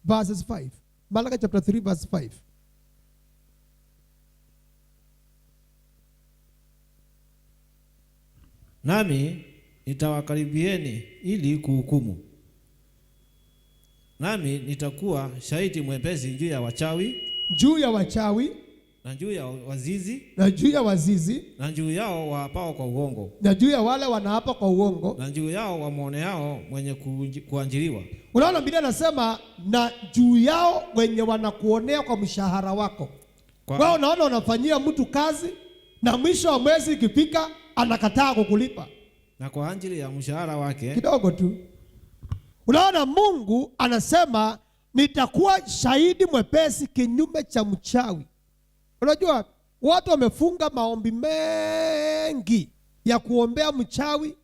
S1: Verses 5. Malachi chapter 3 verse 5.
S2: Nami nitawakaribieni ili kuhukumu. Nami nitakuwa shahidi mwepesi juu ya wachawi, na juu ya wazizi, na juu yao waapao kwa uongo,
S1: na juu ya wale wanaapa kwa uongo,
S2: na juu yao wamwoneao mwenye kuajiriwa.
S1: Unaona Biblia inasema na juu yao wenye wanakuonea kwa mshahara wako. Wao unaona unafanyia mtu kazi na mwisho wa mwezi ikifika anakataa kukulipa.
S2: Na kwa ajili ya mshahara wake
S1: kidogo tu. Unaona Mungu anasema nitakuwa shahidi mwepesi kinyume cha mchawi. Unajua watu wamefunga maombi mengi ya kuombea mchawi,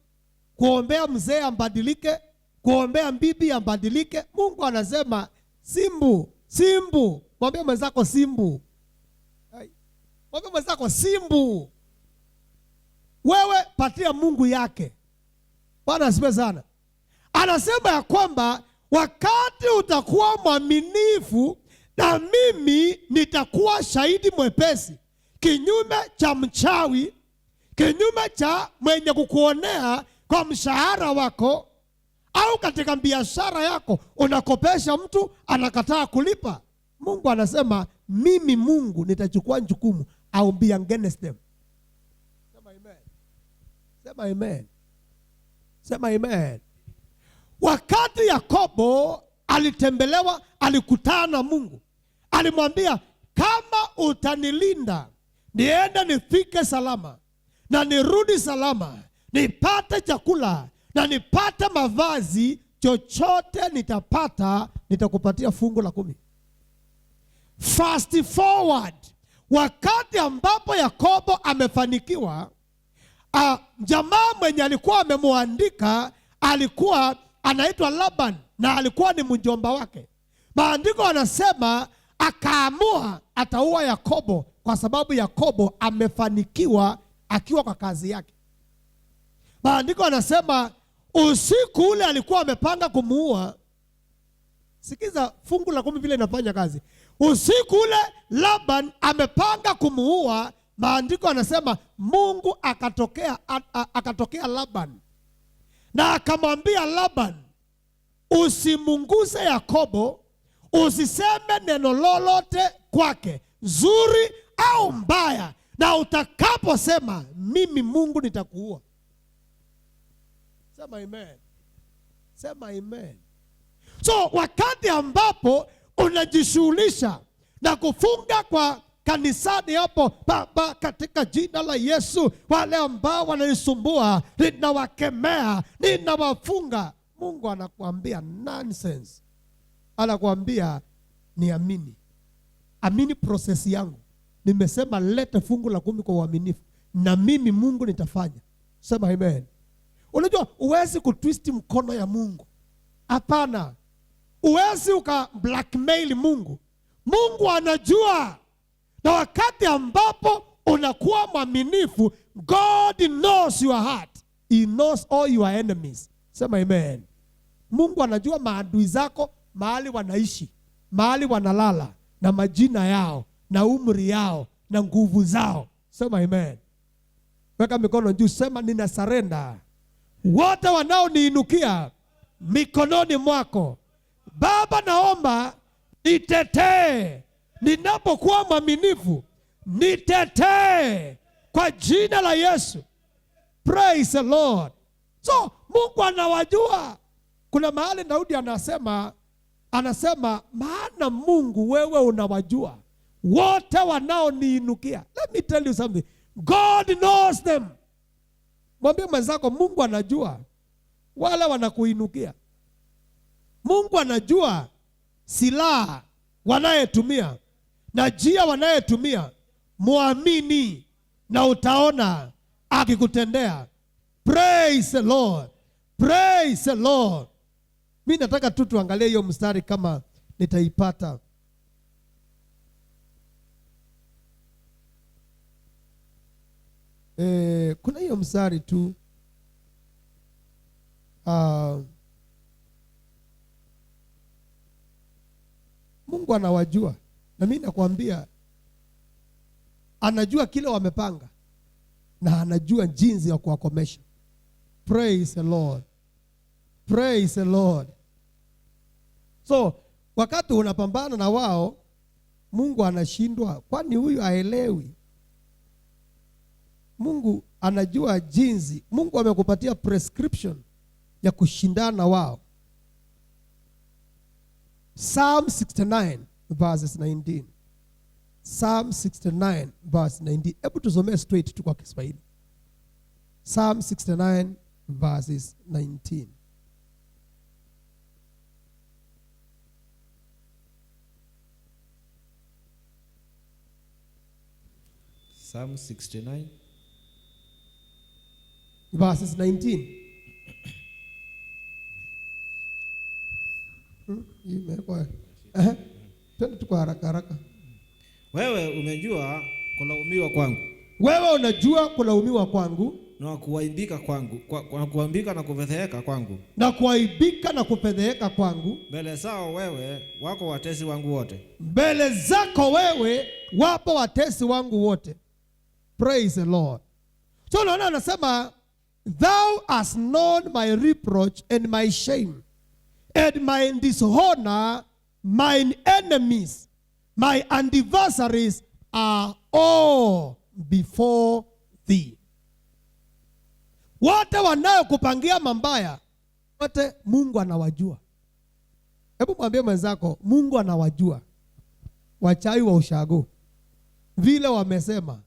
S1: kuombea mzee ambadilike, kuombea bibi ambadilike. Mungu anasema simbu, simbu. Mwambie mwenzako simbu. Mwambie mwenzako simbu. Wewe patia Mungu yake. Bwana asifiwe sana. Anasema ya kwamba wakati utakuwa mwaminifu, na mimi nitakuwa shahidi mwepesi kinyume cha mchawi, kinyume cha mwenye kukuonea kwa mshahara wako, au katika biashara yako unakopesha mtu anakataa kulipa. Mungu anasema mimi Mungu nitachukua jukumu. I'll be against them. Sema amen. Sema amen. Sema amen. Wakati Yakobo alitembelewa, alikutana na Mungu. Alimwambia, kama utanilinda niende nifike salama na nirudi salama, nipate chakula na nipate mavazi, chochote nitapata nitakupatia fungu la 10. Fast forward, wakati ambapo Yakobo amefanikiwa, jamaa mwenye alikuwa amemwandika alikuwa anaitwa Laban na alikuwa ni mjomba wake. Maandiko anasema akaamua ataua Yakobo kwa sababu Yakobo amefanikiwa akiwa kwa kazi yake. Maandiko anasema usiku ule alikuwa amepanga kumuua. Sikiza fungu la 10 vile inafanya kazi. Usiku ule Laban amepanga kumuua. Maandiko anasema Mungu akatokea Laban na akamwambia Laban, usimunguse Yakobo, usiseme neno lolote kwake, zuri au mbaya, na utakaposema mimi Mungu nitakuua. Sema amen. Sema amen. So wakati ambapo unajishughulisha na kufunga kwa kanisani hapo, Baba, katika jina la Yesu, wale ambao wananisumbua ninawakemea, ninawafunga. Mungu anakuambia nonsense. Anakuambia niamini. Amini process yangu. Nimesema lete fungu la 10 kwa uaminifu, na mimi Mungu nitafanya. Sema amen. Unajua uwezi kutwist mkono ya Mungu. Hapana. Uwezi uka blackmail Mungu. Mungu anajua. Na wakati ambapo unakuwa mwaminifu, God knows your heart. He knows all your enemies. Sema amen. Mungu anajua maadui zako, mahali wanaishi, mahali wanalala, na majina yao, na umri yao, na nguvu zao. Sema amen. Weka mikono juu, sema nina surrender wote wanaoniinukia mikononi mwako. Baba, naomba nitetee. Ninapokuwa mwaminifu, nitetee kwa jina la Yesu. Praise the Lord. So Mungu anawajua. Kuna mahali Daudi anasema maana Mungu wewe unawajua wote wanaoniinukia. Let me tell you something. God knows them. Mwambie mwenzako Mungu anajua wale wanakuinukia. Mungu anajua silaha wanayetumia na njia wanayetumia. Muamini na utaona akikutendea. Praise the Lord. Praise the Lord. Mimi nataka tu tuangalie hiyo mstari kama nitaipata. Kuna hiyo mstari tu. Mungu anawajua. Na mimi nakwambia anajua kile wamepanga na anajua jinsi ya kuwakomesha. Praise the Lord. Praise the Lord. So wakati unapambana na wao, Mungu anashindwa, kwani huyu haelewi? Mungu anajua jinsi. Mungu amekupatia prescription ya kushindana na wao. Psalm 69 verses 19. Psalm 69 verse 19. Hebu tusomee straight tu kwa Kiswahili. Psalm 69 verses 19.
S2: Psalm 69
S1: verses 19. Twende tu kwa haraka.
S2: Wewe umejua kulaumiwa kwangu.
S1: Wewe unajua kulaumiwa kwangu
S2: na kuaibika kwangu, kuaibika na kufedheheka kwangu.
S1: Na kuaibika na kufedheheka kwangu.
S2: Mbele zao wewe wako watesi wangu wote.
S1: Mbele zako wewe wapo watesi wangu wote. Praise the Lord. So naona anasema, thou hast known my reproach and my shame, and my dishonor, mine enemies, my adversaries are all before thee. Wote wanaokupangia mambaya, wote Mungu anawajua. Hebu mwambie mwenzako, Mungu anawajua. Wachawi wa ushago vile wamesema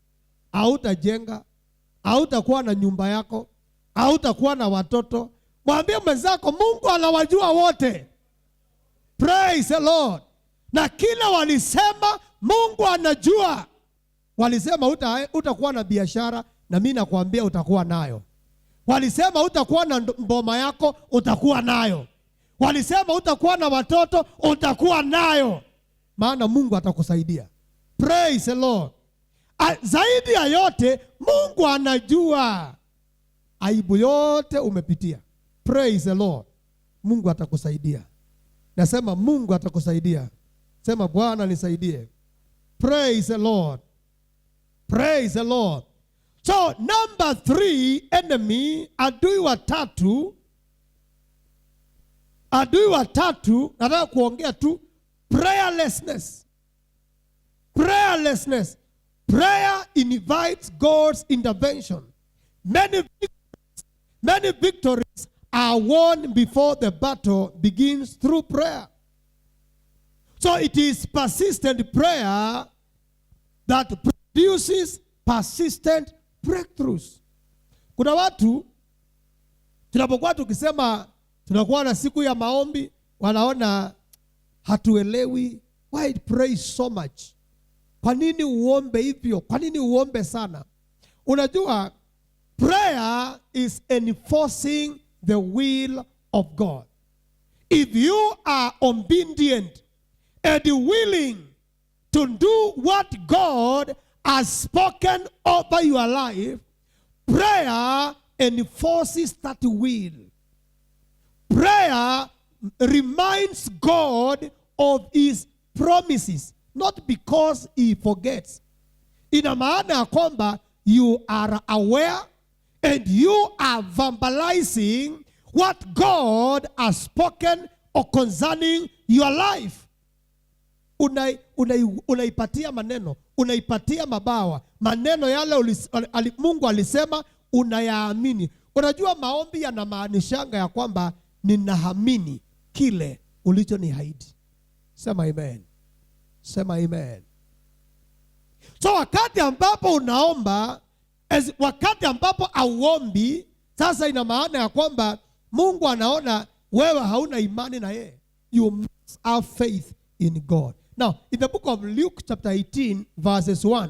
S1: hautajenga, hautakuwa na nyumba yako, hautakuwa na watoto. Mwambie mwenzako, Mungu anawajua wote. Praise the Lord. Na kila walisema Mungu anajua. Walisema utakuwa na biashara, na mimi nakwambia utakuwa nayo. Walisema utakuwa na mboma yako, utakuwa nayo. Walisema utakuwa na watoto, utakuwa nayo. Maana Mungu atakusaidia. Praise the Lord. Zaidi ya yote, Mungu anajua aibu yote umepitia. Praise the Lord. Mungu atakusaidia. Nasema Mungu atakusaidia. Sema Bwana nisaidie. Praise the Lord. Praise the Lord. So number 3, enemy, adui watatu, nataka kuongea tu prayerlessness. Prayerlessness. Prayer invites God's intervention. Many victories are won before the battle begins through prayer. So it is persistent prayer that produces persistent breakthroughs. Kuna watu tunapokuwa tukisema tunakuwa na siku ya maombi, wanaona hatuelewi, why pray so much? Kwa nini uombe hivyo? Kwa nini uombe sana? Unajua, prayer is enforcing the will of God. If you are obedient and willing to do what God has spoken over your life, prayer enforces that will. Prayer reminds God of his promises, not because he forgets. Ina maana ya kwamba you are aware and you are verbalizing what God has spoken or concerning your life. Unaipatia maneno, unaipatia mabawa. Maneno yale Mungu alisema unayaamini. Unajua maombi yanamaanishanga ya kwamba ninaamini kile ulichoniahidi. Sema amen. Sema amen. So wakati ambapo unaomba, wakati ambapo auombi, sasa ina maana ya kwamba Mungu anaona wewe hauna imani na yeye. You must have faith in God. Now, in the book of Luke chapter 18 verses 1,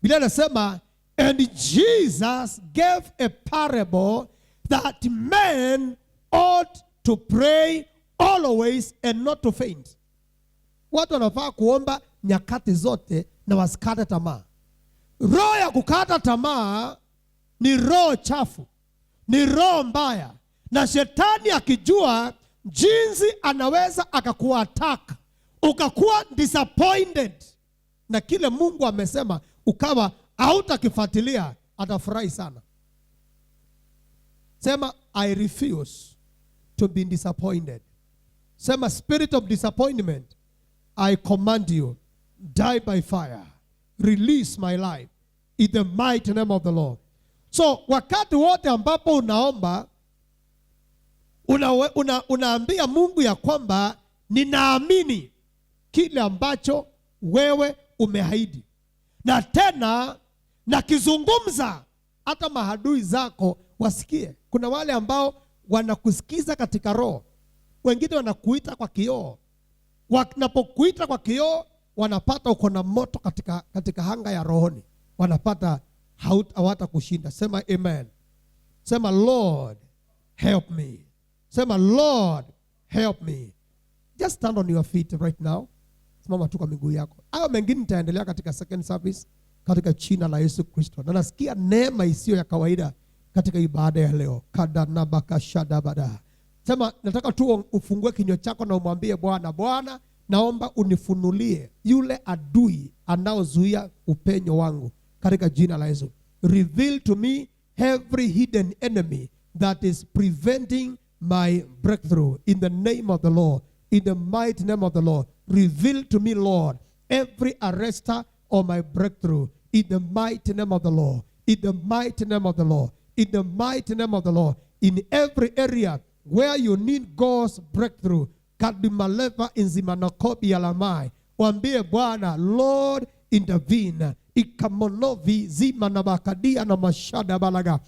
S1: Biblia inasema, and Jesus gave a parable that men ought to pray always and not to faint. Watu wanafaa kuomba nyakati zote na wasikate tamaa. Roho ya kukata tamaa ni roho chafu, ni roho mbaya, na shetani akijua jinsi anaweza akakuattack, ukakuwa disappointed na kile Mungu amesema, ukawa hautakifuatilia, atafurahi sana. Sema I refuse to be disappointed. Sema spirit of disappointment, I command you, die by fire. Release my life in the mighty name of the Lord. So wakati wote ambapo unaomba, unaambia Mungu ya kwamba ninaamini kile ambacho wewe umeahidi. Na tena nakizungumza hata mahadui zako wasikie. Kuna wale ambao wanakusikiza katika roho. Wengine wanakuita kwa kioo. Wanapokuita kwa kioo, wanapata uko na moto katika hanga ya rohoni. wanapata hawata kushinda. Sema amen. Sema Lord help me. Sema Lord help me. Just stand on your feet right now. Simama tu kwa miguu yako. Hayo mengine nitaendelea katika second service katika jina la Yesu Kristo. Na nasikia neema isiyo ya kawaida katika ibada ya leo. Kadanabakashadabada. Sema nataka tu ufungue kinywa chako na umwambie Bwana, Bwana naomba unifunulie yule adui anaozuia upenyo wangu katika jina la Yesu. Reveal to me every hidden enemy that is preventing my breakthrough in the name of the Lord. In the mighty name of the Lord. Reveal to me, Lord, every arrester of my breakthrough in the mighty name of the Lord. In the mighty name of the Lord. In the mighty name of the Lord. In every area where you need God's breakthrough. Kadimaleva inzimanakobi alamai. Wambie Bwana, Lord, intervene. Ikamonovi zimanabakadia na mashada balaga.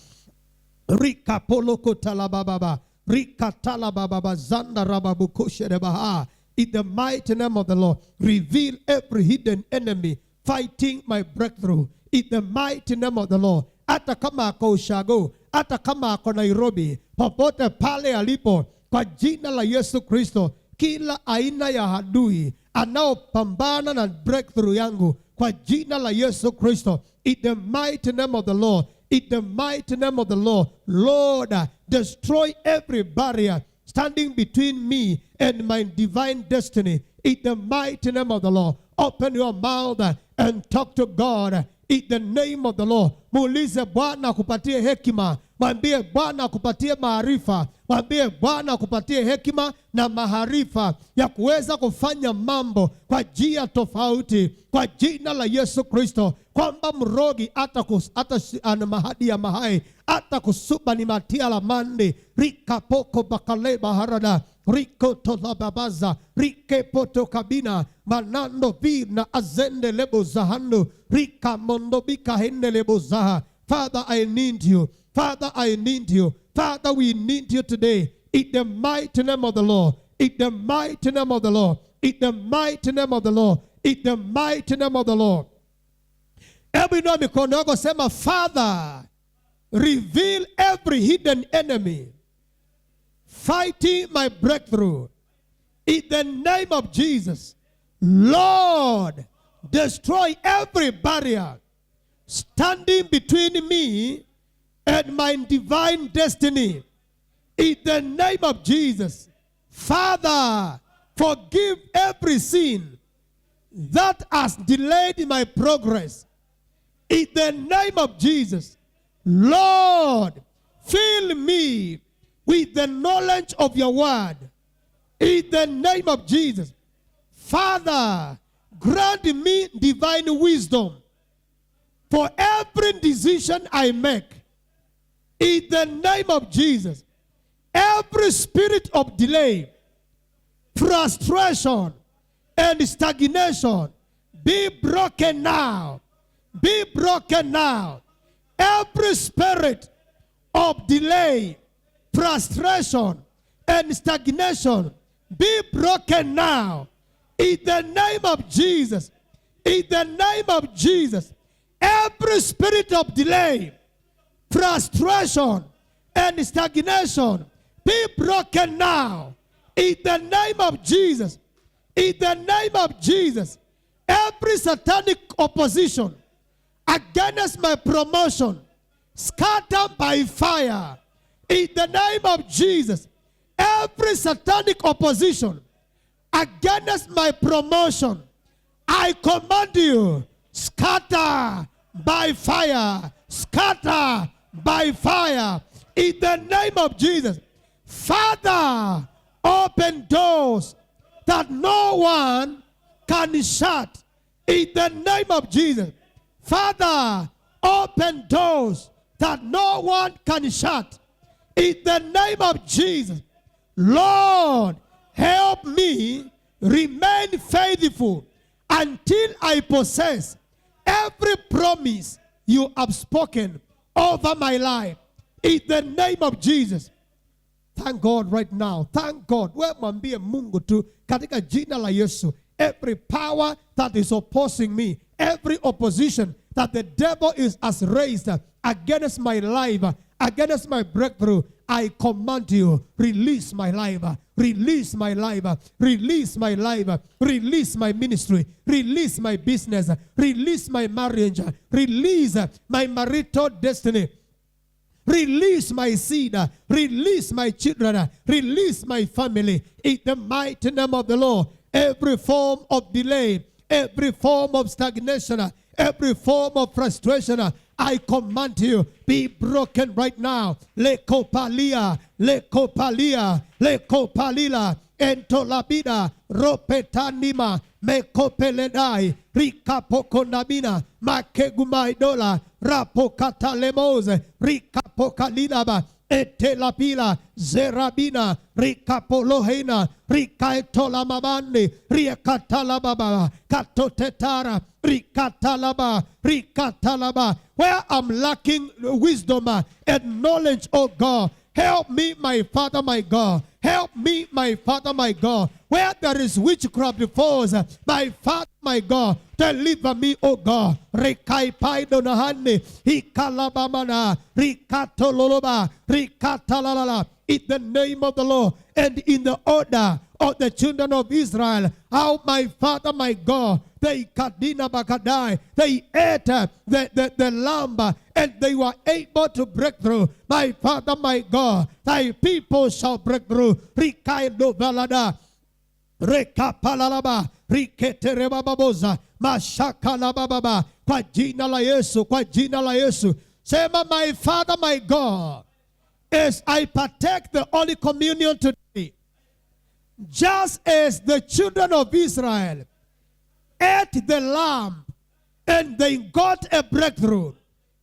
S1: Rika poloko talababa. Rika talababa zanda rababukushe rebaha. In the mighty name of the Lord, reveal every hidden enemy fighting my breakthrough. In the mighty name of the Lord. Hata kama ako Ushago, hata kama ako Nairobi, popote pale alipo, kwa jina la Yesu Kristo, kila aina ya adui anaopambana na breakthrough yangu, kwa jina la Yesu Kristo, in the mighty name of the Lord, in the mighty name of the Lord, Lord, destroy every barrier standing between me and my divine destiny. In the mighty name of the Lord, open your mouth and talk to God. In the name of the Lord, muulize Bwana akupatie hekima. Mwambie Bwana akupatie maarifa. Mwambie Bwana akupatie hekima na maarifa ya kuweza kufanya mambo kwa njia tofauti, kwa jina la Yesu Kristo. Kwamba mrogi ana mahadi ya mahai, hata kusuba ni matia la mande, rika poko bakale baharada, riko tolababaza, rike poto kabina, manando na azende lebo zahando, rika mondo bika hende lebo zaha. Father, I need you. Father, I need you. Father, we need you today. In the mighty name of the Lord. In the mighty name of the Lord. In the mighty name of the Lord. In the mighty name of the Lord. Every know mikono yako sema, Father, reveal every hidden enemy fighting my breakthrough. In the name of Jesus. Lord, destroy every barrier standing between me and my divine destiny. In the name of Jesus. Father, forgive every sin that has delayed my progress. In the name of Jesus. Lord, fill me with the knowledge of your word. In the name of Jesus. Father, grant me divine wisdom for every decision I make. In the name of Jesus. Every spirit of delay, frustration, and stagnation be broken now. Be broken now. Every spirit of delay, frustration, and stagnation be broken now. In the name of Jesus. In the name of Jesus. Every spirit of delay, frustration, and stagnation be broken now. In the name of Jesus. In the name of Jesus. Every satanic opposition against my promotion, scatter by fire. In the name of Jesus. Every satanic opposition against my promotion, I command you, scatter by fire. Scatter by fire. In the name of Jesus. Father, open doors that no one can shut. In the name of Jesus. Father, open doors that no one can shut. In the name of Jesus. Lord, help me remain faithful until I possess every promise you have spoken over my life. In the name of Jesus. Thank God right now. Thank God. We mwambie Mungu tu katika jina la Yesu. Every power that is opposing me, every opposition that the devil has raised against my life, against my breakthrough, I command you, release my life, release my life, release my life, release my ministry, release my business, release my marriage, release my marital destiny, release my seed, release my children, release my family, in the mighty name of the Lord. Every form of delay, every form of stagnation, every form of frustration, I command you, be broken right now. Lekopalia, lekopalia, lekopalila, entolabida, ropetanima, mekopeledai, rikapokonabina, makegumaidola, rapokatalemose, rikapokalilaba, etelapila, zerabina, rikapolohena, rikaetolamamani, riekatalababa, katotetara, rikatalaba, rikatalaba. Where I'm lacking wisdom and knowledge, oh God, help me, my Father, my God. Help me, my Father, my God. Where there is witchcraft force, my Father, my God, deliver me, oh God. Rekaipai donahani, hikalabamana, rikatololoba, rikatalala. In the name of the Lord and in the order of the children of Israel, how my Father, my God, they kadina bakadai, they ate the lamb and they were able to break through. My Father, my God, thy people shall break through. Rikaido valada, rekapalalaba, riketerebababoza, mashakalababa, kwa jina la Yesu, kwa jina la Yesu. Sema, my Father, my God, as I partake the Holy Communion today, just as the children of Israel ate the lamb and they got a breakthrough,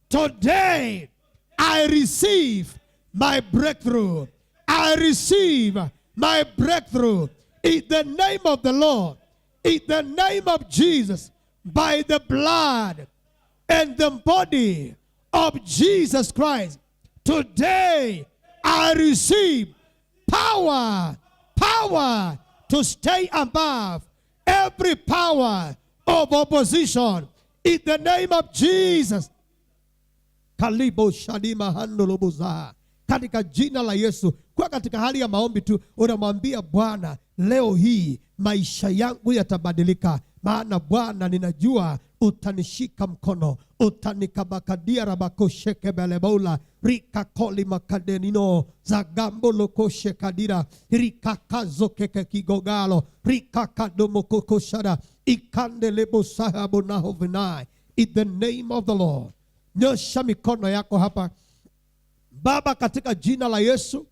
S1: today I receive my breakthrough. I receive my breakthrough in the name of the Lord, in the name of Jesus, by the blood and the body of Jesus Christ. Today I receive power to stay above every power of opposition in the name of Jesus. Kalibo shadima handolobuza. Katika jina la Yesu, kwa katika hali ya maombi tu unamwambia Bwana, leo hii maisha yangu yatabadilika, maana Bwana ninajua utanishika mkono, utanikabakadia rabakosheke belebola, rika koli makadenino, zagambo lokoshe kadira, rika kazo keke kigogalo, rika kadomo kokoshada, ikande lebo sahabo nahovenai. In the name of the Lord. Nyosha mikono yako hapa. Baba, katika jina la Yesu,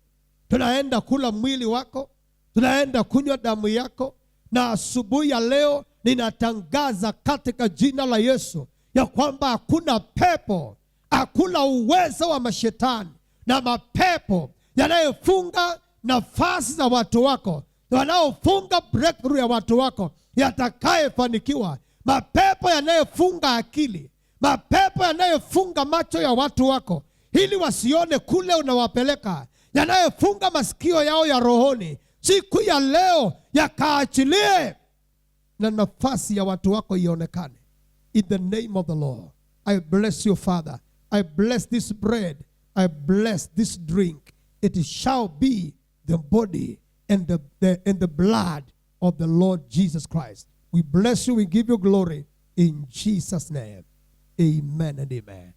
S1: tunaenda kula mwili wako, tunaenda kunywa damu yako, na asubuhi ya leo ninatangaza katika jina la Yesu ya kwamba hakuna pepo, hakuna uwezo wa mashetani na mapepo yanayofunga nafasi za watu wako, wanaofunga breakthrough ya watu wako yatakayefanikiwa. Mapepo yanayofunga akili, mapepo yanayofunga macho ya watu wako ili wasione kule unawapeleka, yanayofunga masikio yao ya rohoni, siku ya leo yakaachilie na nafasi ya watu wako ionekane. In the name of the Lord, I bless you, Father. I bless this bread. I bless this drink. It shall be the body and the blood of the Lord Jesus Christ. We bless you. We give you glory in Jesus' name. Amen and amen.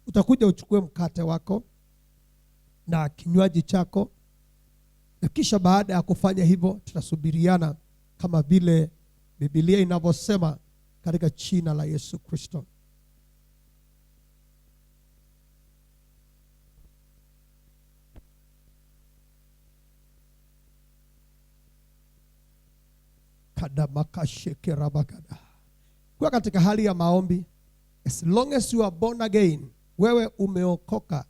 S1: Utakuja uchukue mkate wako na kinywaji chako, na kisha baada ya kufanya hivyo tutasubiriana kama vile Biblia inavyosema katika jina la Yesu Kristo. Kwa katika hali ya maombi, as long as you are born again, wewe umeokoka,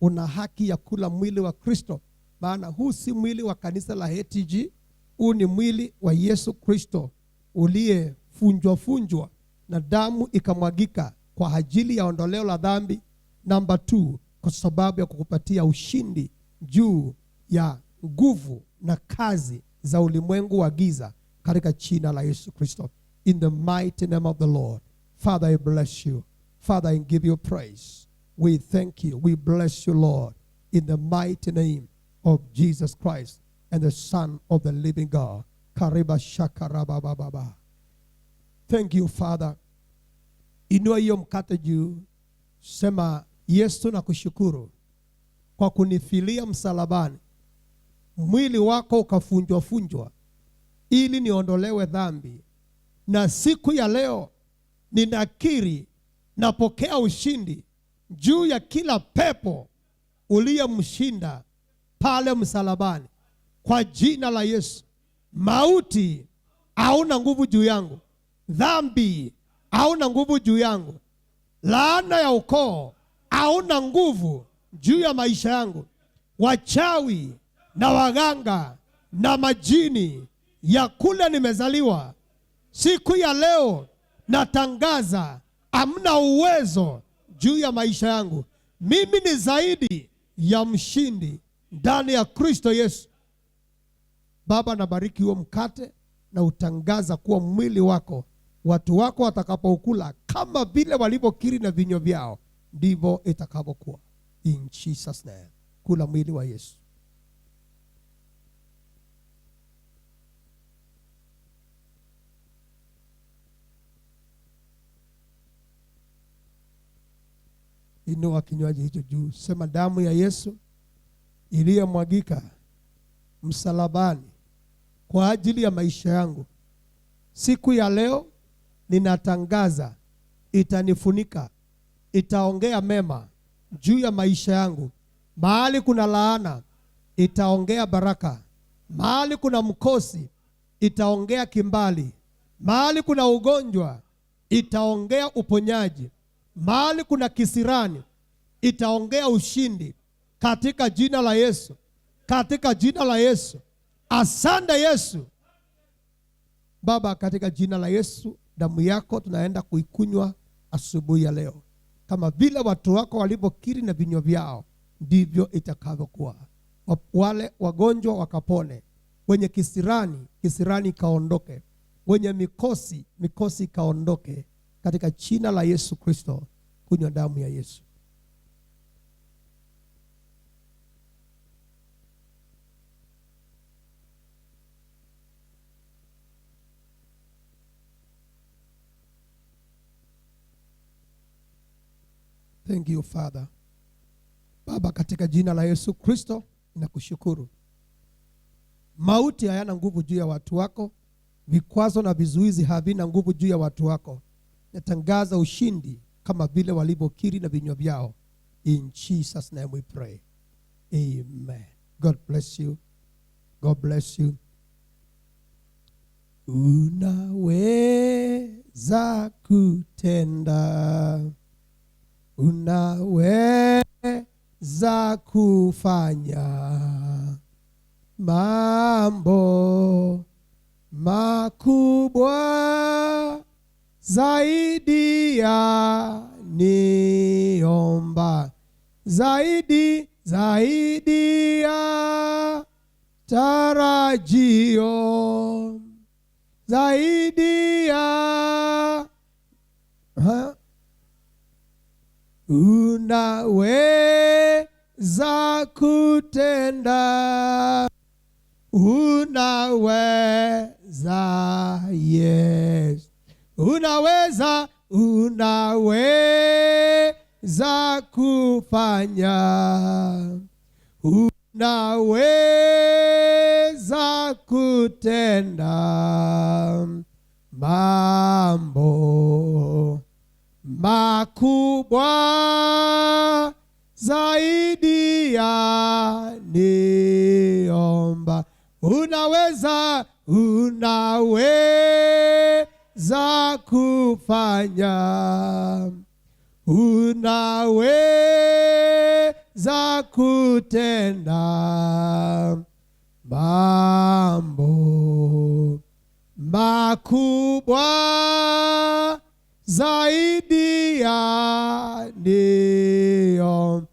S1: una haki ya kula mwili wa Kristo, maana huu si mwili wa kanisa la HTG, huu ni mwili wa Yesu Kristo uliyefunjwa na damu ikamwagika kwa ajili ya ondoleo la dhambi. Number 2, kwa sababu ya kukupatia ushindi juu ya nguvu na kazi za ulimwengu wa giza katika jina la Yesu Kristo. In the mighty name of the Lord. Father, I bless you. Father, and give you praise. We thank you. We bless you, Lord, in the mighty name of Jesus Christ and the Son of the living God. Kariba shakarabababa. Thank you, Father. Inua hiyo mkate juu. Sema, Yesu nakushukuru kwa kunifilia msalabani. Mwili wako ukafunjwa funjwa ili niondolewe dhambi. Na siku ya leo ninakiri napokea ushindi juu ya kila pepo uliyemshinda pale msalabani. Kwa jina la Yesu, mauti hauna nguvu juu yangu. Dhambi hauna nguvu juu yangu. Laana ya ukoo hauna nguvu juu ya maisha yangu. Wachawi na waganga na majini ya kule nimezaliwa, siku ya leo natangaza hamna uwezo juu ya maisha yangu. Mimi ni zaidi ya mshindi ndani ya Kristo Yesu. Baba, nabariki huo mkate na utangaza kuwa mwili wako, watu wako watakapokula kama vile walivyokiri na vinywa vyao, ndivyo itakavyokuwa. In Jesus name. Kula mwili wa Yesu. Inua kinywaji hicho juu. Sema, damu ya Yesu iliyomwagika msalabani kwa ajili ya maisha yangu, siku ya leo ninatangaza itanifunika, itaongea mema juu ya maisha yangu. Mahali kuna laana itaongea baraka. Mahali kuna mkosi itaongea kimbali. Mahali kuna ugonjwa itaongea uponyaji. Mahali kuna kisirani itaongea ushindi, katika jina la Yesu. Katika jina la Yesu. Asante Yesu. Baba, katika jina la Yesu, damu yako tunaenda kuikunywa asubuhi ya leo. Kama vile watu wako walivyokiri na vinywa vyao, ndivyo itakavyokuwa. Wale wagonjwa wakapone. Wenye kisirani kaondoke. Wenye mikosi kaondoke. Katika jina la Yesu Kristo, kunywa damu ya Yesu. Thank you, Father. Baba, katika jina la Yesu Kristo, ninakushukuru. Mauti hayana nguvu juu ya watu wako. Vikwazo na vizuizi havina nguvu juu ya watu wako. Natangaza ushindi kama vile walivyokiri na vinywa vyao. In Jesus name we pray. Amen. God bless you. God bless you. Unaweza kutenda. Unaweza kufanya mambo makubwa zaidi ya niomba, zaidi ya tarajio, zaidi ya unaweza kutenda. Unaweza, yes. Unaweza kufanya. Unaweza kutenda mambo makubwa zaidi ya niomba. Unaweza kufanya. Unaweza kutenda mambo makubwa zaidi ya niomba,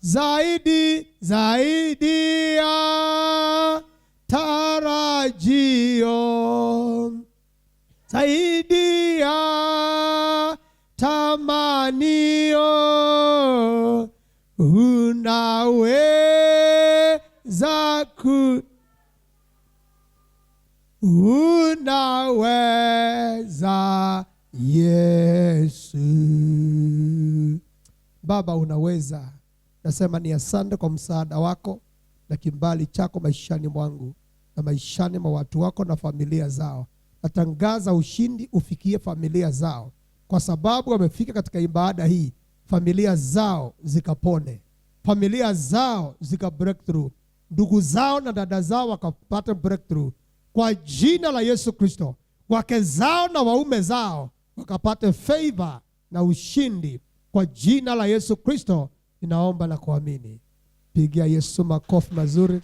S1: zaidi ya tarajio, zaidi ya tamani unaweza unaweza Yesu. Baba, unaweza. Nasema ni asante kwa msaada wako na kimbali chako maishani mwangu na maishani mwa watu wako na familia zao. Natangaza ushindi ufikie familia zao, kwa sababu wamefika katika ibada hii. Familia zao zikapone, familia zao zika breakthrough, ndugu zao na dada zao wakapata breakthrough kwa jina la Yesu Kristo. Wake zao na waume zao wakapate favor na ushindi kwa jina la Yesu Kristo. Ninaomba na kuamini. Pigia Yesu makofi mazuri.